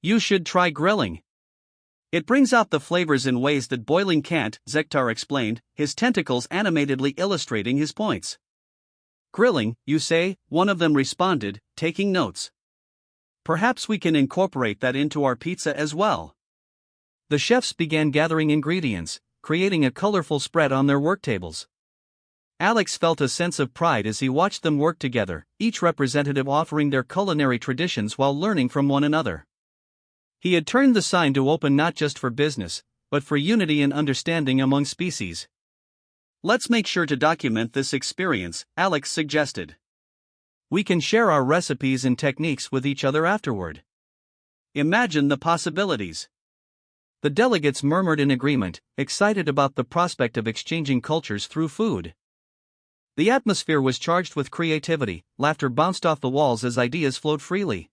"You should try grilling. It brings out the flavors in ways that boiling can't," Zektar explained, his tentacles animatedly illustrating his points. Grilling, you say? One of them responded, taking notes. Perhaps we can incorporate that into our pizza as well. The chefs began gathering ingredients, creating a colorful spread on their work tables. Alex felt a sense of pride as he watched them work together, each representative offering their culinary traditions while learning from one another. He had turned the sign to open not just for business, but for unity and understanding among species. Let's make sure to document this experience, Alex suggested. We can share our recipes and techniques with each other afterward. Imagine the possibilities. The delegates murmured in agreement, excited about the prospect of exchanging cultures through food. The atmosphere was charged with creativity, laughter bounced off the walls as ideas flowed freely.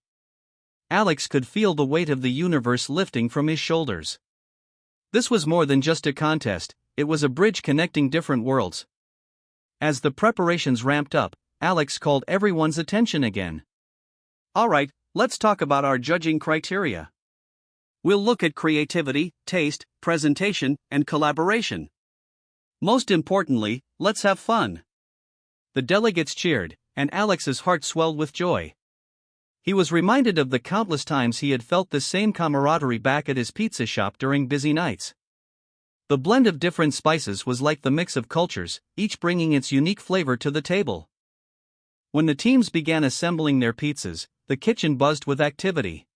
Alex could feel the weight of the universe lifting from his shoulders. This was more than just a contest, it was a bridge connecting different worlds. As the preparations ramped up, Alex called everyone's attention again. Alright, let's talk about our judging criteria. We'll look at creativity, taste, presentation, and collaboration. Most importantly, let's have fun. The delegates cheered, and Alex's heart swelled with joy. He was reminded of the countless times he had felt this same camaraderie back at his pizza shop during busy nights. The blend of different spices was like the mix of cultures, each bringing its unique flavor to the table. When the teams began assembling their pizzas, the kitchen buzzed with activity.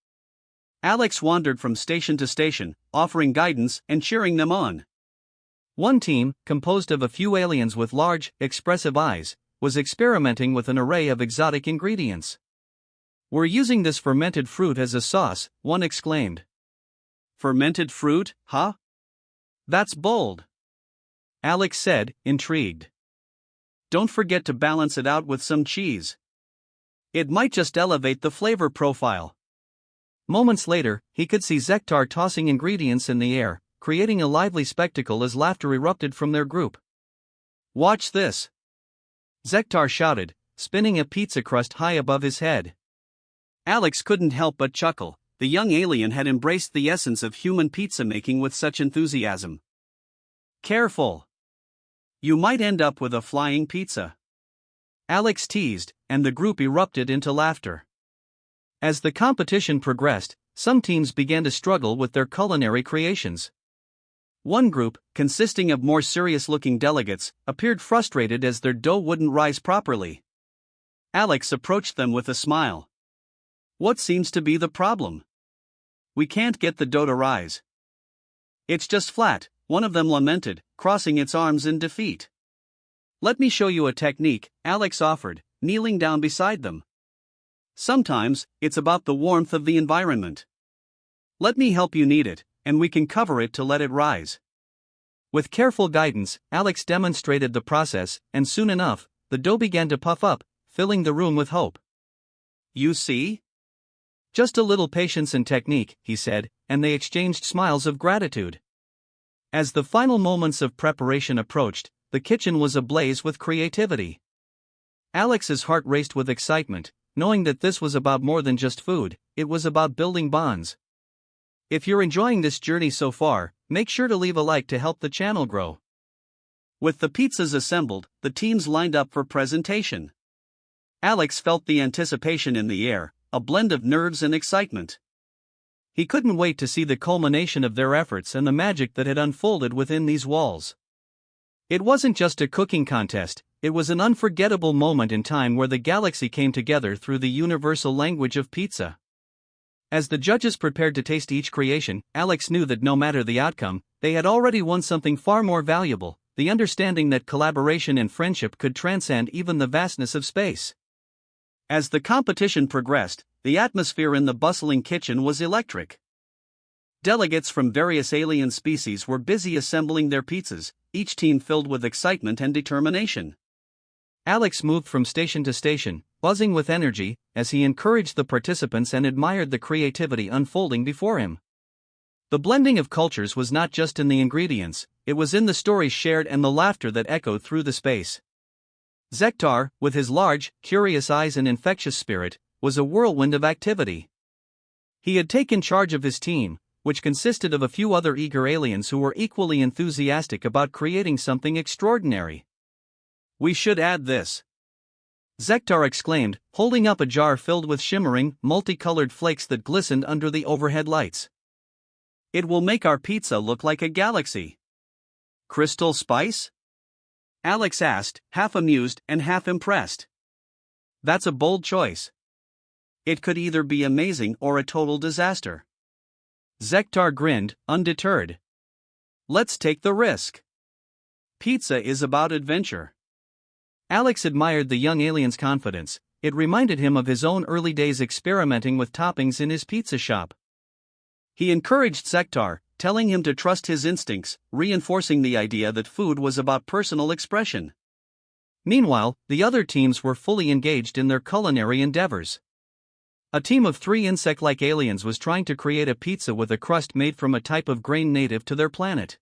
Alex wandered from station to station, offering guidance and cheering them on. One team, composed of a few aliens with large, expressive eyes, was experimenting with an array of exotic ingredients. "We're using this fermented fruit as a sauce," one exclaimed. "Fermented fruit, huh? That's bold," Alex said, intrigued. "Don't forget to balance it out with some cheese. It might just elevate the flavor profile." Moments later, he could see Zektar tossing ingredients in the air, creating a lively spectacle as laughter erupted from their group. "Watch this," Zektar shouted, spinning a pizza crust high above his head. Alex couldn't help but chuckle. The young alien had embraced the essence of human pizza making with such enthusiasm. "Careful! You might end up with a flying pizza," Alex teased, and the group erupted into laughter. As the competition progressed, some teams began to struggle with their culinary creations. One group, consisting of more serious-looking delegates, appeared frustrated as their dough wouldn't rise properly. Alex approached them with a smile. "What seems to be the problem?" "We can't get the dough to rise. It's just flat," one of them lamented, crossing its arms in defeat. "Let me show you a technique," Alex offered, kneeling down beside them. "Sometimes, it's about the warmth of the environment. Let me help you knead it, and we can cover it to let it rise." With careful guidance, Alex demonstrated the process, and soon enough, the dough began to puff up, filling the room with hope. "You see? Just a little patience and technique," he said, and they exchanged smiles of gratitude. As the final moments of preparation approached, the kitchen was ablaze with creativity. Alex's heart raced with excitement, knowing that this was about more than just food, it was about building bonds. If you're enjoying this journey so far, make sure to leave a like to help the channel grow. With the pizzas assembled, the teams lined up for presentation. Alex felt the anticipation in the air, a blend of nerves and excitement. He couldn't wait to see the culmination of their efforts and the magic that had unfolded within these walls. It wasn't just a cooking contest, it was an unforgettable moment in time where the galaxy came together through the universal language of pizza. As the judges prepared to taste each creation, Alex knew that no matter the outcome, they had already won something far more valuable, the understanding that collaboration and friendship could transcend even the vastness of space. As the competition progressed, the atmosphere in the bustling kitchen was electric. Delegates from various alien species were busy assembling their pizzas, each team filled with excitement and determination. Alex moved from station to station, buzzing with energy, as he encouraged the participants and admired the creativity unfolding before him. The blending of cultures was not just in the ingredients, it was in the stories shared and the laughter that echoed through the space. Zektar, with his large, curious eyes and infectious spirit, was a whirlwind of activity. He had taken charge of his team, which consisted of a few other eager aliens who were equally enthusiastic about creating something extraordinary. "We should add this," Zektar exclaimed, holding up a jar filled with shimmering, multicolored flakes that glistened under the overhead lights. It will make our pizza look like a galaxy. Crystal spice? Alex asked, half amused and half impressed. That's a bold choice. It could either be amazing or a total disaster. Zektar grinned, undeterred. Let's take the risk. Pizza is about adventure. Alex admired the young alien's confidence. It reminded him of his own early days experimenting with toppings in his pizza shop. He encouraged Zektar, telling him to trust his instincts, reinforcing the idea that food was about personal expression. Meanwhile, the other teams were fully engaged in their culinary endeavors. A team of 3 insect-like aliens was trying to create a pizza with a crust made from a type of grain native to their planet.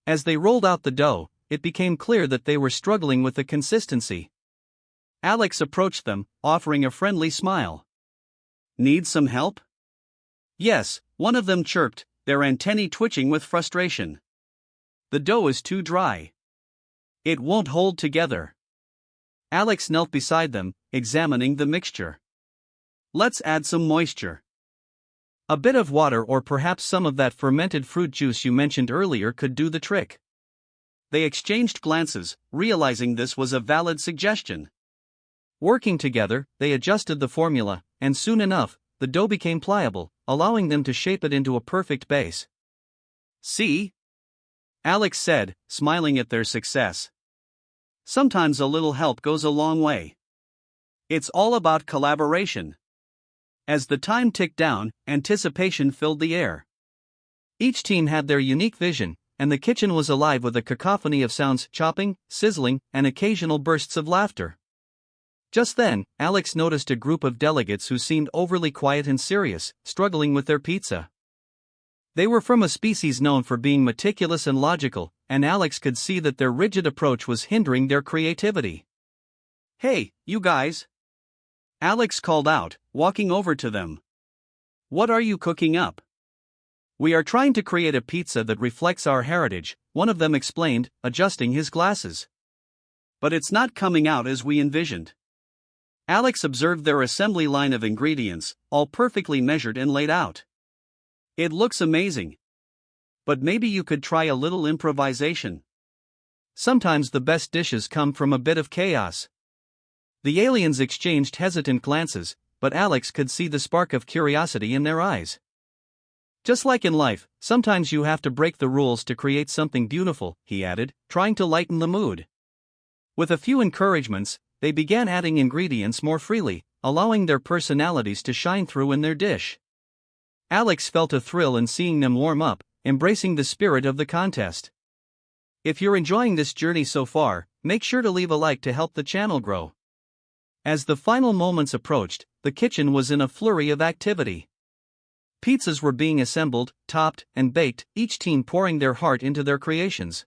As they rolled out the dough, it became clear that they were struggling with the consistency. Alex approached them, offering a friendly smile. Need some help? Yes, one of them chirped, their antennae twitching with frustration. The dough is too dry. It won't hold together. Alex knelt beside them, examining the mixture. Let's add some moisture. A bit of water or perhaps some of that fermented fruit juice you mentioned earlier could do the trick. They exchanged glances, realizing this was a valid suggestion. Working together, they adjusted the formula, and soon enough, the dough became pliable, allowing them to shape it into a perfect base. See? Alex said, smiling at their success. Sometimes a little help goes a long way. It's all about collaboration. As the time ticked down, anticipation filled the air. Each team had their unique vision, and the kitchen was alive with a cacophony of sounds: chopping, sizzling, and occasional bursts of laughter. Just then, Alex noticed a group of delegates who seemed overly quiet and serious, struggling with their pizza. They were from a species known for being meticulous and logical, and Alex could see that their rigid approach was hindering their creativity. Hey, you guys! Alex called out, walking over to them. What are you cooking up? We are trying to create a pizza that reflects our heritage, one of them explained, adjusting his glasses. But it's not coming out as we envisioned. Alex observed their assembly line of ingredients, all perfectly measured and laid out. It looks amazing. But maybe you could try a little improvisation. Sometimes the best dishes come from a bit of chaos. The aliens exchanged hesitant glances, but Alex could see the spark of curiosity in their eyes. Just like in life, sometimes you have to break the rules to create something beautiful, he added, trying to lighten the mood. With a few encouragements, they began adding ingredients more freely, allowing their personalities to shine through in their dish. Alex felt a thrill in seeing them warm up, embracing the spirit of the contest. If you're enjoying this journey so far, make sure to leave a like to help the channel grow. As the final moments approached, the kitchen was in a flurry of activity. Pizzas were being assembled, topped, and baked, each team pouring their heart into their creations.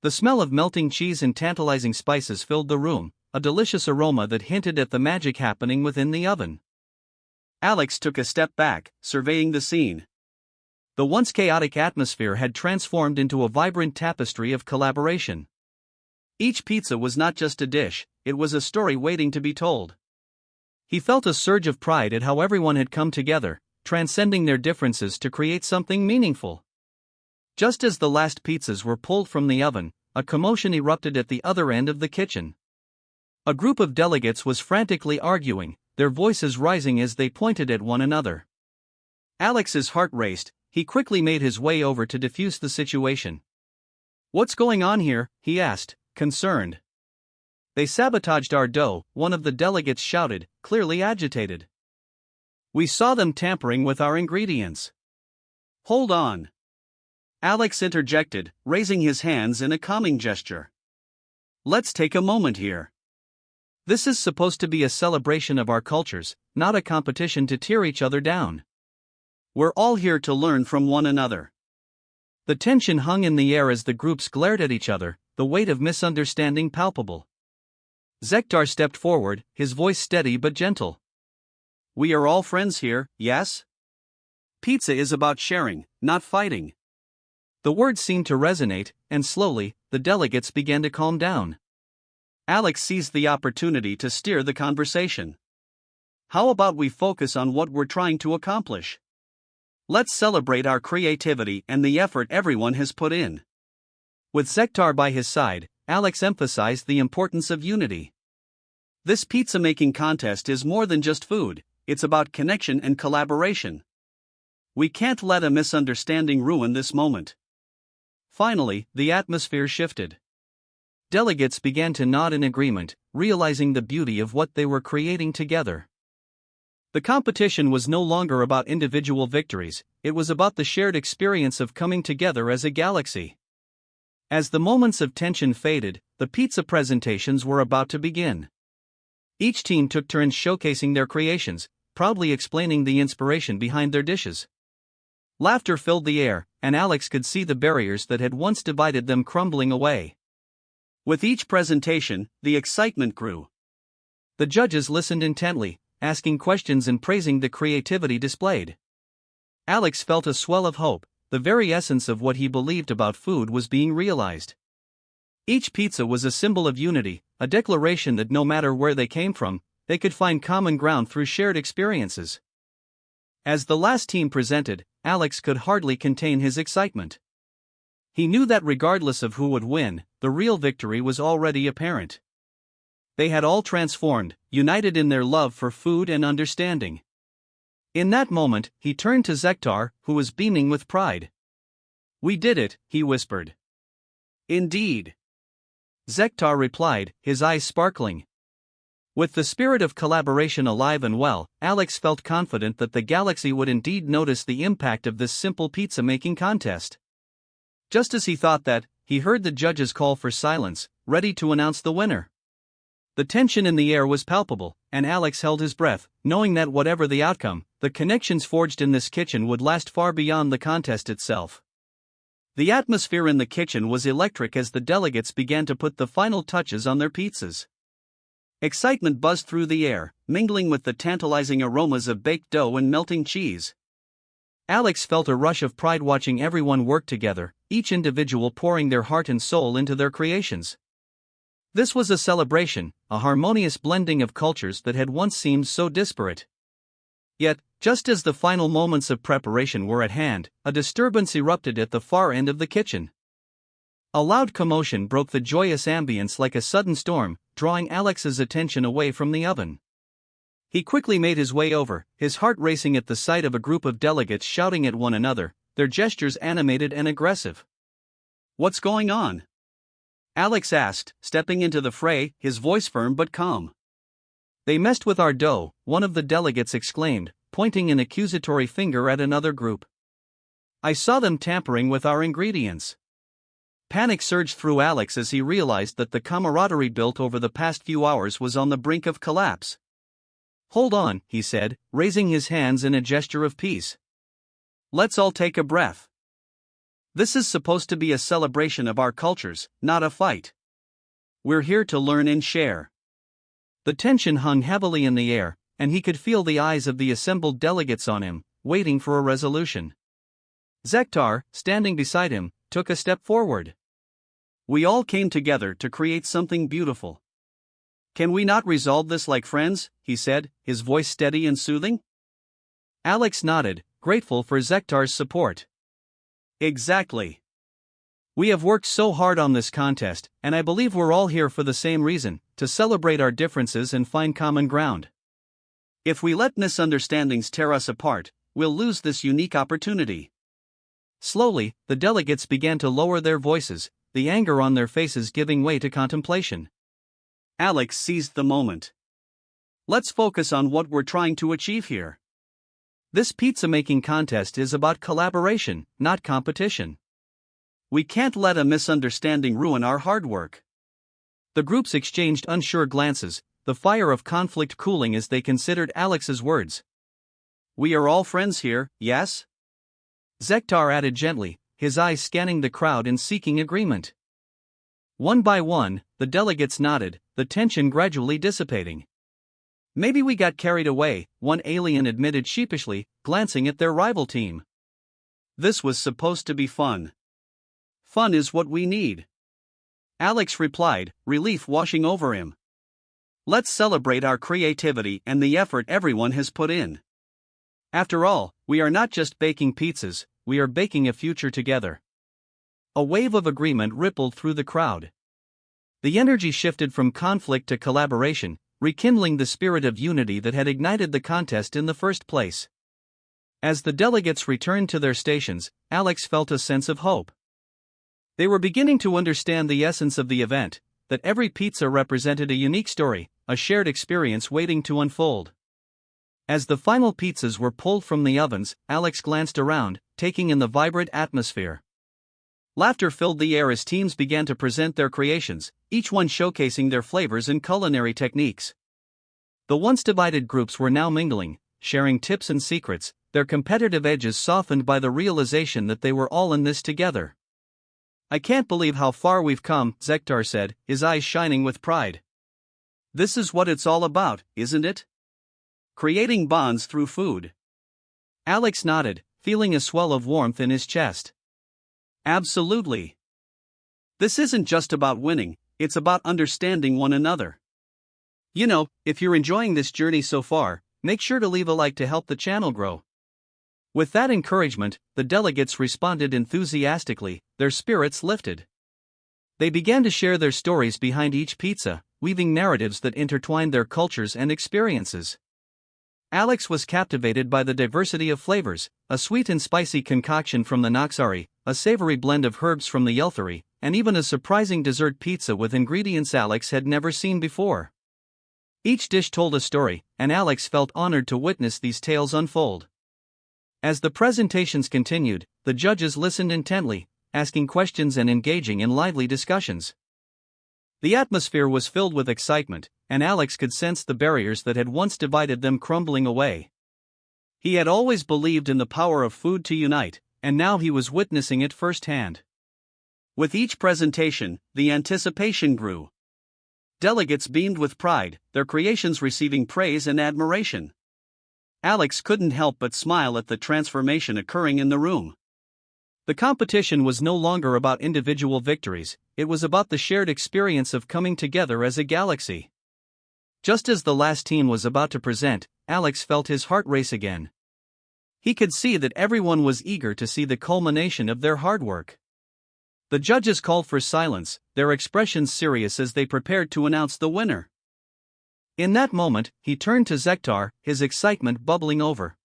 The smell of melting cheese and tantalizing spices filled the room, a delicious aroma that hinted at the magic happening within the oven. Alex took a step back, surveying the scene. The once chaotic atmosphere had transformed into a vibrant tapestry of collaboration. Each pizza was not just a dish, it was a story waiting to be told. He felt a surge of pride at how everyone had come together, transcending their differences to create something meaningful. Just as the last pizzas were pulled from the oven, a commotion erupted at the other end of the kitchen. A group of delegates was frantically arguing, their voices rising as they pointed at one another. Alex's heart raced. He quickly made his way over to defuse the situation. "What's going on here?" he asked, concerned. "They sabotaged our dough," one of the delegates shouted, clearly agitated. "We saw them tampering with our ingredients." "Hold on." Alex interjected, raising his hands in a calming gesture. "Let's take a moment here. This is supposed to be a celebration of our cultures, not a competition to tear each other down. We're all here to learn from one another." The tension hung in the air as the groups glared at each other, the weight of misunderstanding palpable. Zektar stepped forward, his voice steady but gentle. "We are all friends here, yes? Pizza is about sharing, not fighting." The words seemed to resonate, and slowly, the delegates began to calm down. Alex seized the opportunity to steer the conversation. How about we focus on what we're trying to accomplish? Let's celebrate our creativity and the effort everyone has put in. With Zektar by his side, Alex emphasized the importance of unity. This pizza-making contest is more than just food, it's about connection and collaboration. We can't let a misunderstanding ruin this moment. Finally, the atmosphere shifted. Delegates began to nod in agreement, realizing the beauty of what they were creating together. The competition was no longer about individual victories, it was about the shared experience of coming together as a galaxy. As the moments of tension faded, the pizza presentations were about to begin. Each team took turns showcasing their creations, proudly explaining the inspiration behind their dishes. Laughter filled the air, and Alex could see the barriers that had once divided them crumbling away. With each presentation, the excitement grew. The judges listened intently, asking questions and praising the creativity displayed. Alex felt a swell of hope, the very essence of what he believed about food was being realized. Each pizza was a symbol of unity, a declaration that no matter where they came from, they could find common ground through shared experiences. As the last team presented, Alex could hardly contain his excitement. He knew that regardless of who would win, the real victory was already apparent. They had all transformed, united in their love for food and understanding. In that moment, he turned to Zektar, who was beaming with pride. "We did it," he whispered. "Indeed," Zektar replied, his eyes sparkling. With the spirit of collaboration alive and well, Alex felt confident that the galaxy would indeed notice the impact of this simple pizza-making contest. Just as he thought that, he heard the judges call for silence, ready to announce the winner. The tension in the air was palpable, and Alex held his breath, knowing that whatever the outcome, the connections forged in this kitchen would last far beyond the contest itself. The atmosphere in the kitchen was electric as the delegates began to put the final touches on their pizzas. Excitement buzzed through the air, mingling with the tantalizing aromas of baked dough and melting cheese. Alex felt a rush of pride watching everyone work together, each individual pouring their heart and soul into their creations. This was a celebration, a harmonious blending of cultures that had once seemed so disparate. Yet, just as the final moments of preparation were at hand, a disturbance erupted at the far end of the kitchen. A loud commotion broke the joyous ambience like a sudden storm, drawing Alex's attention away from the oven. He quickly made his way over, his heart racing at the sight of a group of delegates shouting at one another, their gestures animated and aggressive. "What's going on?" Alex asked, stepping into the fray, his voice firm but calm. "They messed with our dough," one of the delegates exclaimed, pointing an accusatory finger at another group. "I saw them tampering with our ingredients." Panic surged through Alex as he realized that the camaraderie built over the past few hours was on the brink of collapse. "Hold on," he said, raising his hands in a gesture of peace. "Let's all take a breath. This is supposed to be a celebration of our cultures, not a fight. We're here to learn and share." The tension hung heavily in the air, and he could feel the eyes of the assembled delegates on him, waiting for a resolution. Zektar, standing beside him, took a step forward. "We all came together to create something beautiful. Can we not resolve this like friends?" he said, his voice steady and soothing. Alex nodded, grateful for Zektar's support. "Exactly. We have worked so hard on this contest, and I believe we're all here for the same reason, to celebrate our differences and find common ground. If we let misunderstandings tear us apart, we'll lose this unique opportunity." Slowly, the delegates began to lower their voices, the anger on their faces giving way to contemplation. Alex seized the moment. "Let's focus on what we're trying to achieve here. This pizza-making contest is about collaboration, not competition. We can't let a misunderstanding ruin our hard work." The groups exchanged unsure glances, the fire of conflict cooling as they considered Alex's words. "We are all friends here, yes?" Zektar added gently, his eyes scanning the crowd and seeking agreement. One by one, the delegates nodded, the tension gradually dissipating. "Maybe we got carried away," one alien admitted sheepishly, glancing at their rival team. "This was supposed to be fun. Fun is what we need." Alex replied, relief washing over him. Let's celebrate our creativity and the effort everyone has put in. After all, we are not just baking pizzas, we are baking a future together. A wave of agreement rippled through the crowd. The energy shifted from conflict to collaboration, rekindling the spirit of unity that had ignited the contest in the first place. As the delegates returned to their stations, Alex felt a sense of hope. They were beginning to understand the essence of the event, that every pizza represented a unique story, a shared experience waiting to unfold. As the final pizzas were pulled from the ovens, Alex glanced around, taking in the vibrant atmosphere. Laughter filled the air as teams began to present their creations, each one showcasing their flavors and culinary techniques. The once divided groups were now mingling, sharing tips and secrets, their competitive edges softened by the realization that they were all in this together. I can't believe how far we've come, Zektar said, his eyes shining with pride. This is what it's all about, isn't it? Creating bonds through food. Alex nodded, feeling a swell of warmth in his chest. Absolutely. This isn't just about winning, it's about understanding one another. You know, if you're enjoying this journey so far, make sure to leave a like to help the channel grow. With that encouragement, the delegates responded enthusiastically, their spirits lifted. They began to share their stories behind each pizza, weaving narratives that intertwined their cultures and experiences. Alex was captivated by the diversity of flavors, a sweet and spicy concoction from the Naxari, a savory blend of herbs from the Yelthari, and even a surprising dessert pizza with ingredients Alex had never seen before. Each dish told a story, and Alex felt honored to witness these tales unfold. As the presentations continued, the judges listened intently, asking questions and engaging in lively discussions. The atmosphere was filled with excitement, and Alex could sense the barriers that had once divided them crumbling away. He had always believed in the power of food to unite, and now he was witnessing it firsthand. With each presentation, the anticipation grew. Delegates beamed with pride, their creations receiving praise and admiration. Alex couldn't help but smile at the transformation occurring in the room. The competition was no longer about individual victories, it was about the shared experience of coming together as a galaxy. Just as the last team was about to present, Alex felt his heart race again. He could see that everyone was eager to see the culmination of their hard work. The judges called for silence, their expressions serious as they prepared to announce the winner. In that moment, he turned to Zektar, his excitement bubbling over.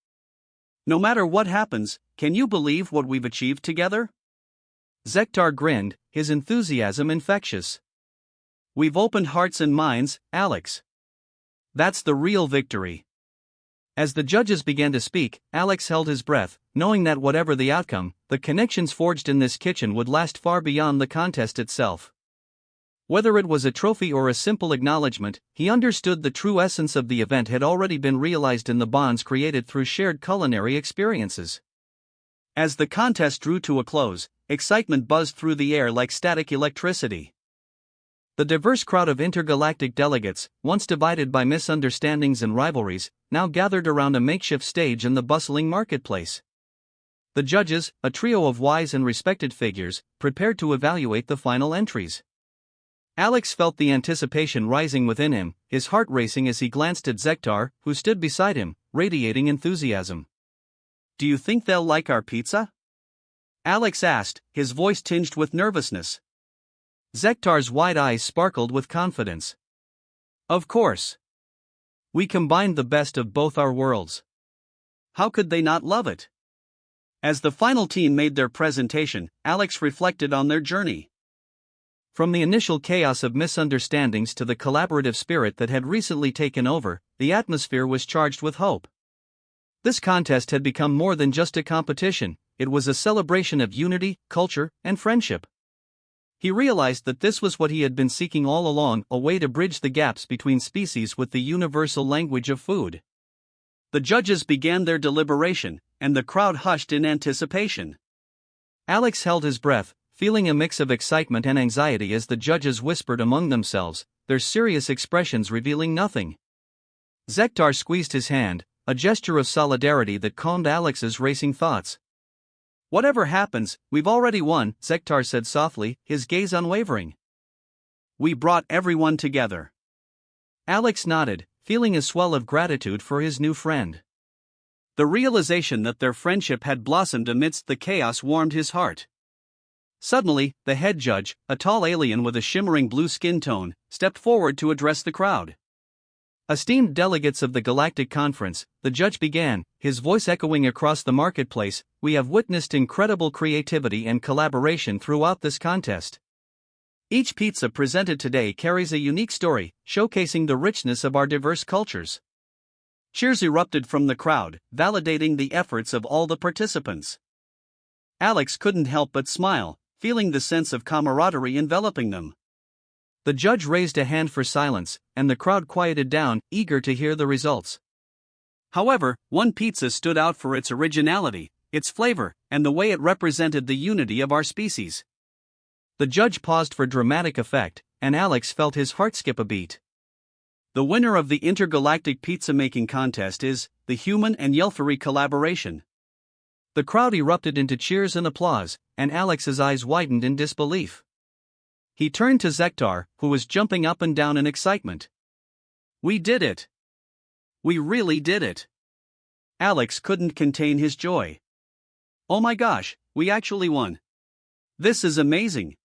No matter what happens, can you believe what we've achieved together? Zektar grinned, his enthusiasm infectious. We've opened hearts and minds, Alex. That's the real victory. As the judges began to speak, Alex held his breath, knowing that whatever the outcome, the connections forged in this kitchen would last far beyond the contest itself. Whether it was a trophy or a simple acknowledgement, he understood the true essence of the event had already been realized in the bonds created through shared culinary experiences. As the contest drew to a close, excitement buzzed through the air like static electricity. The diverse crowd of intergalactic delegates, once divided by misunderstandings and rivalries, now gathered around a makeshift stage in the bustling marketplace. The judges, a trio of wise and respected figures, prepared to evaluate the final entries. Alex felt the anticipation rising within him, his heart racing as he glanced at Zektar, who stood beside him, radiating enthusiasm. Do you think they'll like our pizza? Alex asked, his voice tinged with nervousness. Zektar's wide eyes sparkled with confidence. Of course. We combined the best of both our worlds. How could they not love it? As the final team made their presentation, Alex reflected on their journey. From the initial chaos of misunderstandings to the collaborative spirit that had recently taken over, the atmosphere was charged with hope. This contest had become more than just a competition, it was a celebration of unity, culture, and friendship. He realized that this was what he had been seeking all along, a way to bridge the gaps between species with the universal language of food. The judges began their deliberation, and the crowd hushed in anticipation. Alex held his breath, feeling a mix of excitement and anxiety as the judges whispered among themselves, their serious expressions revealing nothing. Zektar squeezed his hand, a gesture of solidarity that calmed Alex's racing thoughts. Whatever happens, we've already won, Zektar said softly, his gaze unwavering. we brought everyone together. Alex nodded, feeling a swell of gratitude for his new friend. The realization that their friendship had blossomed amidst the chaos warmed his heart. Suddenly, the head judge, a tall alien with a shimmering blue skin tone, stepped forward to address the crowd. Esteemed delegates of the Galactic Conference, the judge began, his voice echoing across the marketplace, we have witnessed incredible creativity and collaboration throughout this contest. Each pizza presented today carries a unique story, showcasing the richness of our diverse cultures. Cheers erupted from the crowd, validating the efforts of all the participants. Alex couldn't help but smile, feeling the sense of camaraderie enveloping them. The judge raised a hand for silence, and the crowd quieted down, eager to hear the results. However, one pizza stood out for its originality, its flavor, and the way it represented the unity of our species. The judge paused for dramatic effect, and Alex felt his heart skip a beat. The winner of the intergalactic pizza-making contest is the Human and Yelfari collaboration. The crowd erupted into cheers and applause, and Alex's eyes widened in disbelief. He turned to Zektar, who was jumping up and down in excitement. We did it! We really did it! Alex couldn't contain his joy. Oh my gosh, we actually won! This is amazing!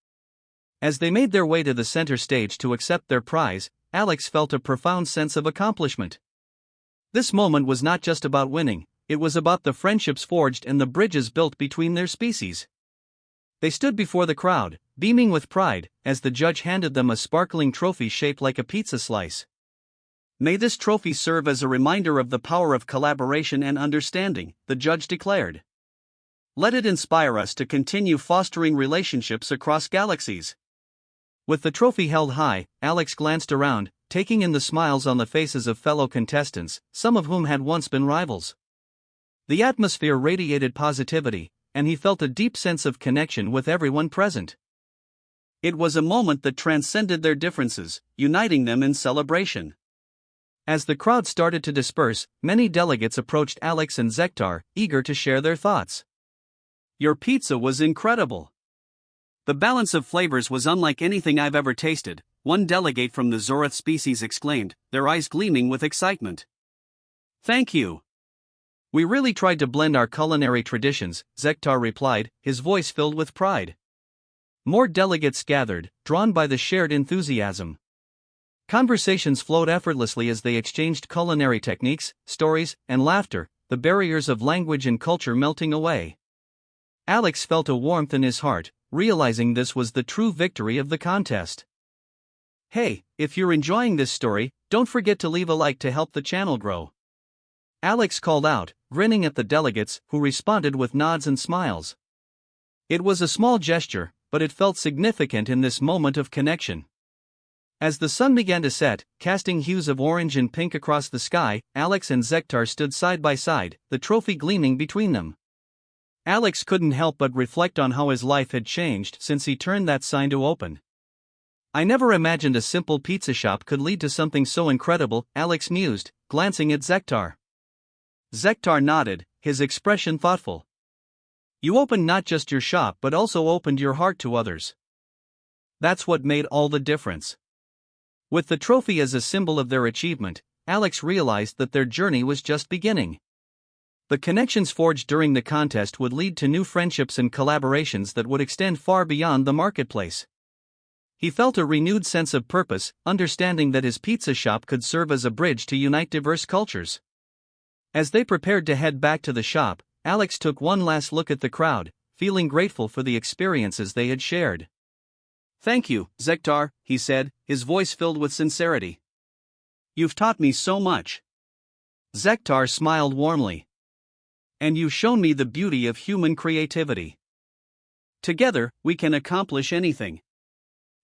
As they made their way to the center stage to accept their prize, Alex felt a profound sense of accomplishment. This moment was not just about winning, it was about the friendships forged and the bridges built between their species. They stood before the crowd, beaming with pride, as the judge handed them a sparkling trophy shaped like a pizza slice. May this trophy serve as a reminder of the power of collaboration and understanding, the judge declared. Let it inspire us to continue fostering relationships across galaxies. With the trophy held high, Alex glanced around, taking in the smiles on the faces of fellow contestants, some of whom had once been rivals. The atmosphere radiated positivity, and he felt a deep sense of connection with everyone present. It was a moment that transcended their differences, uniting them in celebration. As the crowd started to disperse, many delegates approached Alex and Zektar, eager to share their thoughts. Your pizza was incredible. The balance of flavors was unlike anything I've ever tasted, one delegate from the Zorath species exclaimed, their eyes gleaming with excitement. Thank you. We really tried to blend our culinary traditions, Zektar replied, his voice filled with pride. More delegates gathered, drawn by the shared enthusiasm. Conversations flowed effortlessly as they exchanged culinary techniques, stories, and laughter, the barriers of language and culture melting away. Alex felt a warmth in his heart, realizing this was the true victory of the contest. Hey, if you're enjoying this story, don't forget to leave a like to help the channel grow. Alex called out, grinning at the delegates, who responded with nods and smiles. It was a small gesture, but it felt significant in this moment of connection. As the sun began to set, casting hues of orange and pink across the sky, Alex and Zektar stood side by side, the trophy gleaming between them. Alex couldn't help but reflect on how his life had changed since he turned that sign to open. I never imagined a simple pizza shop could lead to something so incredible, Alex mused, glancing at Zektar. Zektar nodded, his expression thoughtful. You opened not just your shop but also opened your heart to others. That's what made all the difference. With the trophy as a symbol of their achievement, Alex realized that their journey was just beginning. The connections forged during the contest would lead to new friendships and collaborations that would extend far beyond the marketplace. He felt a renewed sense of purpose, understanding that his pizza shop could serve as a bridge to unite diverse cultures. As they prepared to head back to the shop, Alex took one last look at the crowd, feeling grateful for the experiences they had shared. Thank you, Zektar, he said, his voice filled with sincerity. You've taught me so much. Zektar smiled warmly. And you've shown me the beauty of human creativity. Together, we can accomplish anything.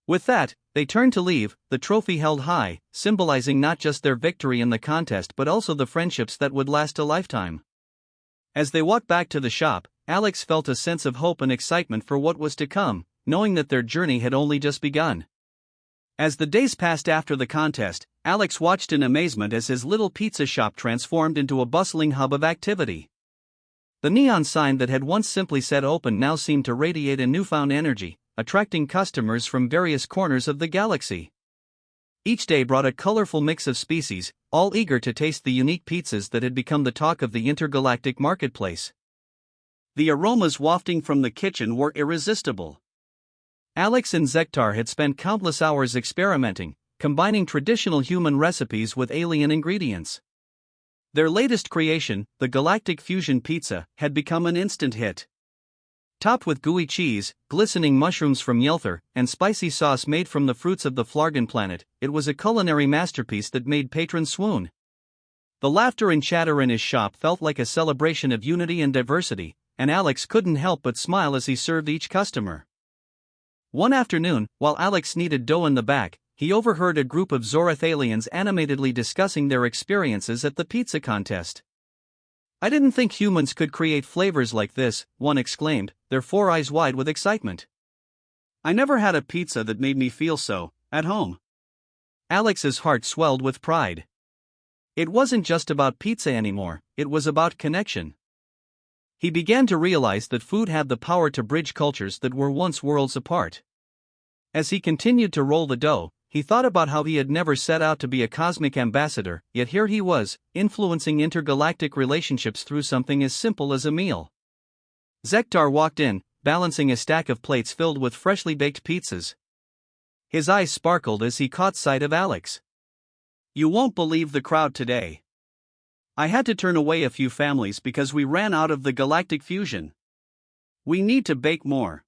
With that, they turned to leave, the trophy held high, symbolizing not just their victory in the contest but also the friendships that would last a lifetime. As they walked back to the shop, Alex felt a sense of hope and excitement for what was to come, knowing that their journey had only just begun. As the days passed after the contest, Alex watched in amazement as his little pizza shop transformed into a bustling hub of activity. The neon sign that had once simply said open now seemed to radiate a newfound energy, attracting customers from various corners of the galaxy. Each day brought a colorful mix of species, all eager to taste the unique pizzas that had become the talk of the intergalactic marketplace. The aromas wafting from the kitchen were irresistible. Alex and Zektar had spent countless hours experimenting, combining traditional human recipes with alien ingredients. Their latest creation, the Galactic Fusion Pizza, had become an instant hit. Topped with gooey cheese, glistening mushrooms from Yelther, and spicy sauce made from the fruits of the Flargon planet, it was a culinary masterpiece that made patrons swoon. The laughter and chatter in his shop felt like a celebration of unity and diversity, and Alex couldn't help but smile as he served each customer. One afternoon, while Alex kneaded dough in the back, he overheard a group of Zorath aliens animatedly discussing their experiences at the pizza contest. "I didn't think humans could create flavors like this," one exclaimed, their four eyes wide with excitement. "I never had a pizza that made me feel so at home." Alex's heart swelled with pride. It wasn't just about pizza anymore, it was about connection. He began to realize that food had the power to bridge cultures that were once worlds apart. As he continued to roll the dough, he thought about how he had never set out to be a cosmic ambassador, yet here he was, influencing intergalactic relationships through something as simple as a meal. Zektar walked in, balancing a stack of plates filled with freshly baked pizzas. His eyes sparkled as he caught sight of Alex. "You won't believe the crowd today. I had to turn away a few families because we ran out of the Galactic Fusion. We need to bake more.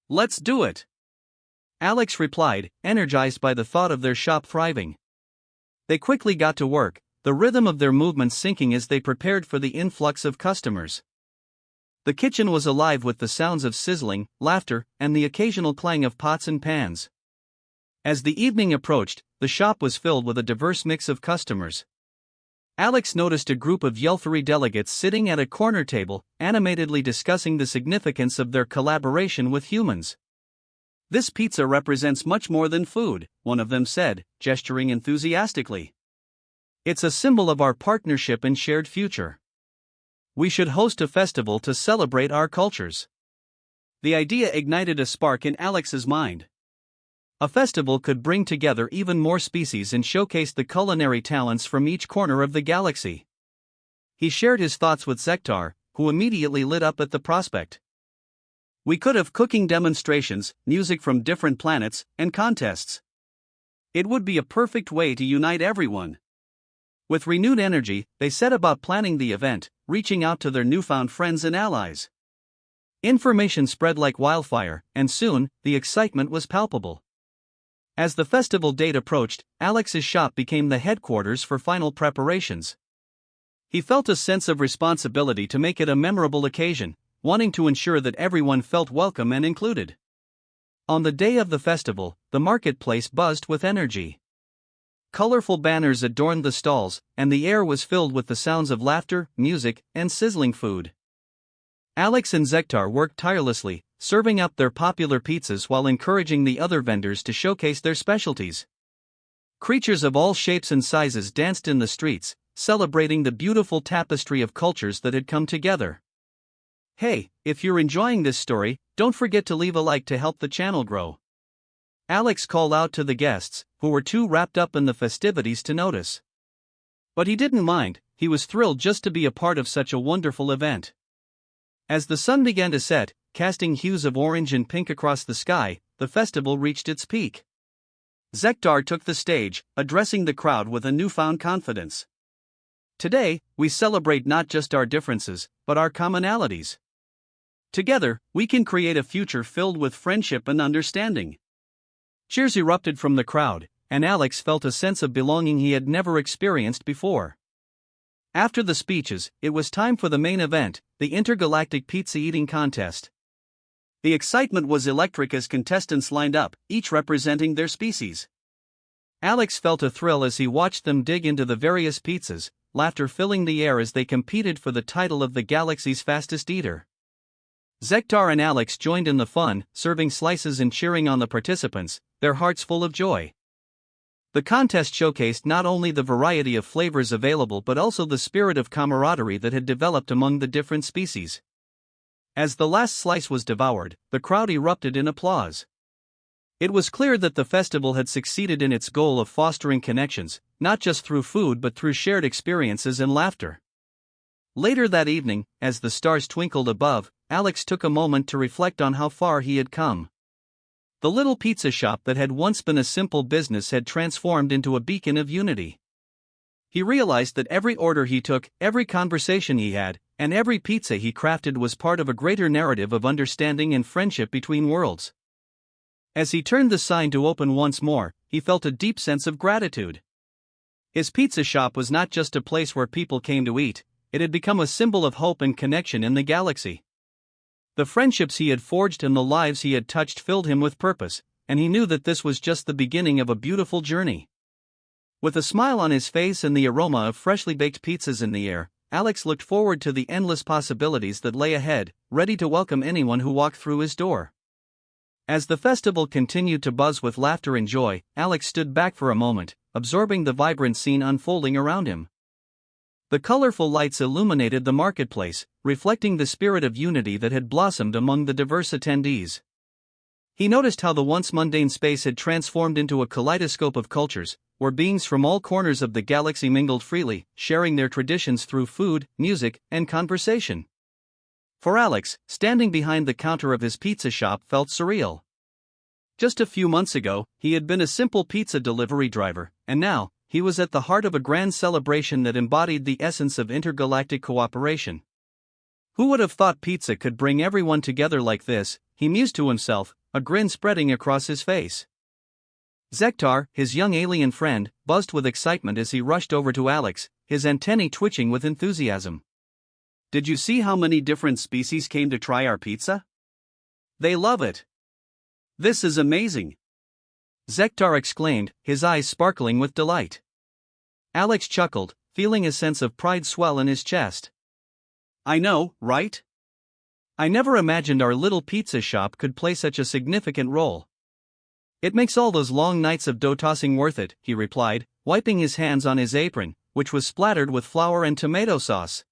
Let's do it." Alex replied, energized by the thought of their shop thriving. They quickly got to work, the rhythm of their movements syncing as they prepared for the influx of customers. The kitchen was alive with the sounds of sizzling, laughter, and the occasional clang of pots and pans. As the evening approached, the shop was filled with a diverse mix of customers. Alex noticed a group of Yelthari delegates sitting at a corner table, animatedly discussing the significance of their collaboration with humans. "This pizza represents much more than food," one of them said, gesturing enthusiastically. "It's a symbol of our partnership and shared future. We should host a festival to celebrate our cultures." The idea ignited a spark in Alex's mind. A festival could bring together even more species and showcase the culinary talents from each corner of the galaxy. He shared his thoughts with Zektar, who immediately lit up at the prospect. "We could have cooking demonstrations, music from different planets, and contests. It would be a perfect way to unite everyone." With renewed energy, they set about planning the event, reaching out to their newfound friends and allies. Information spread like wildfire, and soon, the excitement was palpable. As the festival date approached, Alex's shop became the headquarters for final preparations. He felt a sense of responsibility to make it a memorable occasion, wanting to ensure that everyone felt welcome and included. On the day of the festival, the marketplace buzzed with energy. Colorful banners adorned the stalls, and the air was filled with the sounds of laughter, music, and sizzling food. Alex and Zektar worked tirelessly, serving up their popular pizzas while encouraging the other vendors to showcase their specialties. Creatures of all shapes and sizes danced in the streets, celebrating the beautiful tapestry of cultures that had come together. Hey, if you're enjoying this story, don't forget to leave a like to help the channel grow. Alex called out to the guests, who were too wrapped up in the festivities to notice. But he didn't mind, he was thrilled just to be a part of such a wonderful event. As the sun began to set, casting hues of orange and pink across the sky, the festival reached its peak. Zektar took the stage, addressing the crowd with a newfound confidence. "Today, we celebrate not just our differences, but our commonalities. Together, we can create a future filled with friendship and understanding." Cheers erupted from the crowd, and Alex felt a sense of belonging he had never experienced before. After the speeches, it was time for the main event, the intergalactic pizza eating contest. The excitement was electric as contestants lined up, each representing their species. Alex felt a thrill as he watched them dig into the various pizzas, laughter filling the air as they competed for the title of the galaxy's fastest eater. Zektar and Alex joined in the fun, serving slices and cheering on the participants, their hearts full of joy. The contest showcased not only the variety of flavors available but also the spirit of camaraderie that had developed among the different species. As the last slice was devoured, the crowd erupted in applause. It was clear that the festival had succeeded in its goal of fostering connections, not just through food but through shared experiences and laughter. Later that evening, as the stars twinkled above, Alex took a moment to reflect on how far he had come. The little pizza shop that had once been a simple business had transformed into a beacon of unity. He realized that every order he took, every conversation he had, and every pizza he crafted was part of a greater narrative of understanding and friendship between worlds. As he turned the sign to open once more, he felt a deep sense of gratitude. His pizza shop was not just a place where people came to eat, it had become a symbol of hope and connection in the galaxy. The friendships he had forged and the lives he had touched filled him with purpose, and he knew that this was just the beginning of a beautiful journey. With a smile on his face and the aroma of freshly baked pizzas in the air, Alex looked forward to the endless possibilities that lay ahead, ready to welcome anyone who walked through his door. As the festival continued to buzz with laughter and joy, Alex stood back for a moment, absorbing the vibrant scene unfolding around him. The colorful lights illuminated the marketplace, reflecting the spirit of unity that had blossomed among the diverse attendees. He noticed how the once mundane space had transformed into a kaleidoscope of cultures, where beings from all corners of the galaxy mingled freely, sharing their traditions through food, music, and conversation. For Alex, standing behind the counter of his pizza shop felt surreal. Just a few months ago, he had been a simple pizza delivery driver, and now, he was at the heart of a grand celebration that embodied the essence of intergalactic cooperation. Who would have thought pizza could bring everyone together like this, he mused to himself, a grin spreading across his face. Zektar, his young alien friend, buzzed with excitement as he rushed over to Alex, his antennae twitching with enthusiasm. "Did you see how many different species came to try our pizza? They love it. This is amazing," Zektar exclaimed, his eyes sparkling with delight. Alex chuckled, feeling a sense of pride swell in his chest. "I know, right? I never imagined our little pizza shop could play such a significant role." "It makes all those long nights of dough tossing worth it," he replied, wiping his hands on his apron, which was splattered with flour and tomato sauce.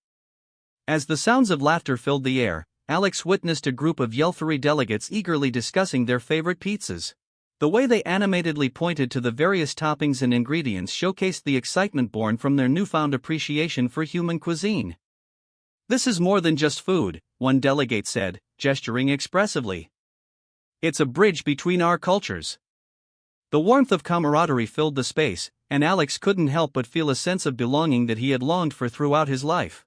As the sounds of laughter filled the air, Alex witnessed a group of Yelthari delegates eagerly discussing their favorite pizzas. The way they animatedly pointed to the various toppings and ingredients showcased the excitement born from their newfound appreciation for human cuisine. "This is more than just food," one delegate said, gesturing expressively. "It's a bridge between our cultures." The warmth of camaraderie filled the space, and Alex couldn't help but feel a sense of belonging that he had longed for throughout his life.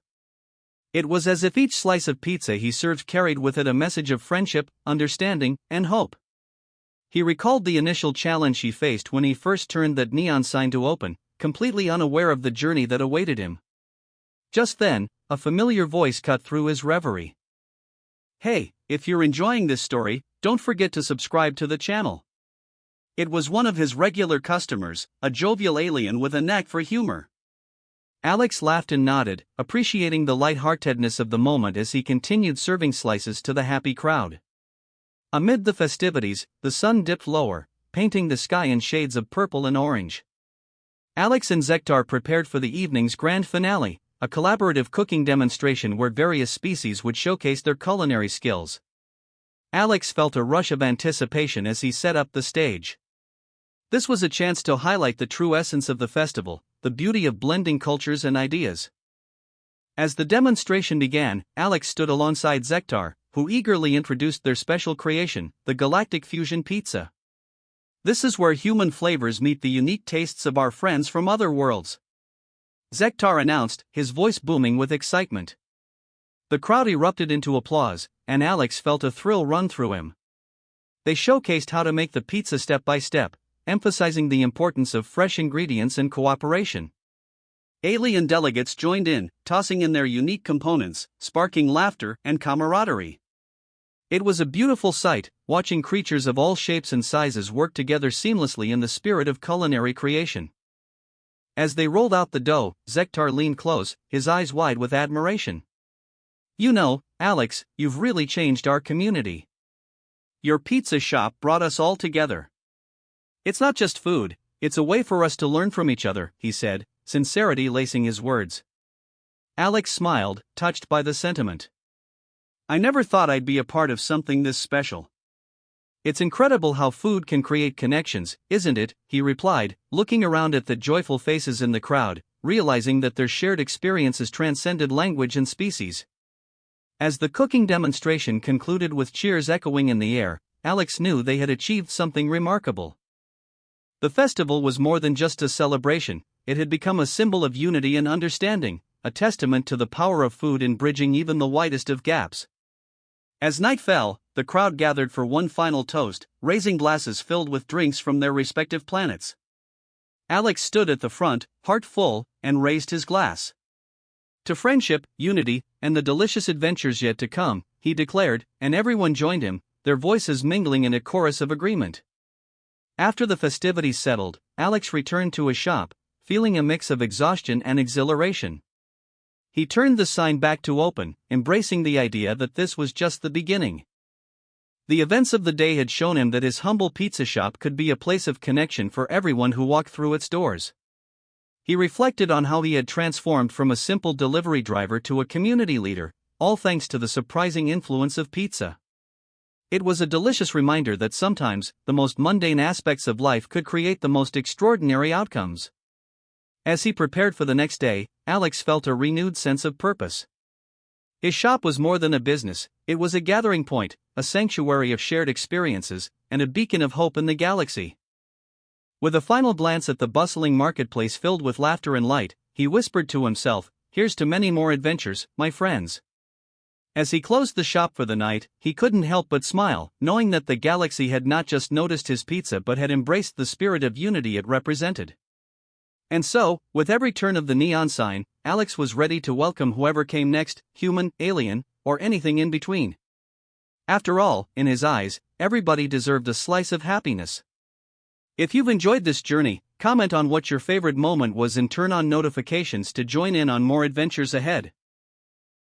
It was as if each slice of pizza he served carried with it a message of friendship, understanding, and hope. He recalled the initial challenge he faced when he first turned that neon sign to open, completely unaware of the journey that awaited him. Just then, a familiar voice cut through his reverie. "Hey, if you're enjoying this story, don't forget to subscribe to the channel." It was one of his regular customers, a jovial alien with a knack for humor. Alex laughed and nodded, appreciating the lightheartedness of the moment as he continued serving slices to the happy crowd. Amid the festivities, the sun dipped lower, painting the sky in shades of purple and orange. Alex and Zektar prepared for the evening's grand finale, a collaborative cooking demonstration where various species would showcase their culinary skills. Alex felt a rush of anticipation as he set up the stage. This was a chance to highlight the true essence of the festival, the beauty of blending cultures and ideas. As the demonstration began, Alex stood alongside Zektar, who eagerly introduced their special creation, the Galactic Fusion Pizza. "This is where human flavors meet the unique tastes of our friends from other worlds," Zektar announced, his voice booming with excitement. The crowd erupted into applause, and Alex felt a thrill run through him. They showcased how to make the pizza step by step, emphasizing the importance of fresh ingredients and cooperation. Alien delegates joined in, tossing in their unique components, sparking laughter and camaraderie. It was a beautiful sight, watching creatures of all shapes and sizes work together seamlessly in the spirit of culinary creation. As they rolled out the dough, Zektar leaned close, his eyes wide with admiration. "You know, Alex, you've really changed our community. Your pizza shop brought us all together. It's not just food, it's a way for us to learn from each other," he said, sincerity lacing his words. Alex smiled, touched by the sentiment. I never thought I'd be a part of something this special. It's incredible how food can create connections, isn't it? He replied, looking around at the joyful faces in the crowd, realizing that their shared experiences transcended language and species. As the cooking demonstration concluded with cheers echoing in the air, Alex knew they had achieved something remarkable. The festival was more than just a celebration, it had become a symbol of unity and understanding, a testament to the power of food in bridging even the widest of gaps. As night fell, the crowd gathered for one final toast, raising glasses filled with drinks from their respective planets. Alex stood at the front, heart full, and raised his glass. To friendship, unity, and the delicious adventures yet to come, he declared, and everyone joined him, their voices mingling in a chorus of agreement. After the festivities settled, Alex returned to his shop, feeling a mix of exhaustion and exhilaration. He turned the sign back to open, embracing the idea that this was just the beginning. The events of the day had shown him that his humble pizza shop could be a place of connection for everyone who walked through its doors. He reflected on how he had transformed from a simple delivery driver to a community leader, all thanks to the surprising influence of pizza. It was a delicious reminder that sometimes, the most mundane aspects of life could create the most extraordinary outcomes. As he prepared for the next day, Alex felt a renewed sense of purpose. His shop was more than a business, it was a gathering point, a sanctuary of shared experiences, and a beacon of hope in the galaxy. With a final glance at the bustling marketplace filled with laughter and light, he whispered to himself, "Here's to many more adventures, my friends." As he closed the shop for the night, he couldn't help but smile, knowing that the galaxy had not just noticed his pizza but had embraced the spirit of unity it represented. And so, with every turn of the neon sign, Alex was ready to welcome whoever came next, human, alien, or anything in between. After all, in his eyes, everybody deserved a slice of happiness. If you've enjoyed this journey, comment on what your favorite moment was and turn on notifications to join in on more adventures ahead.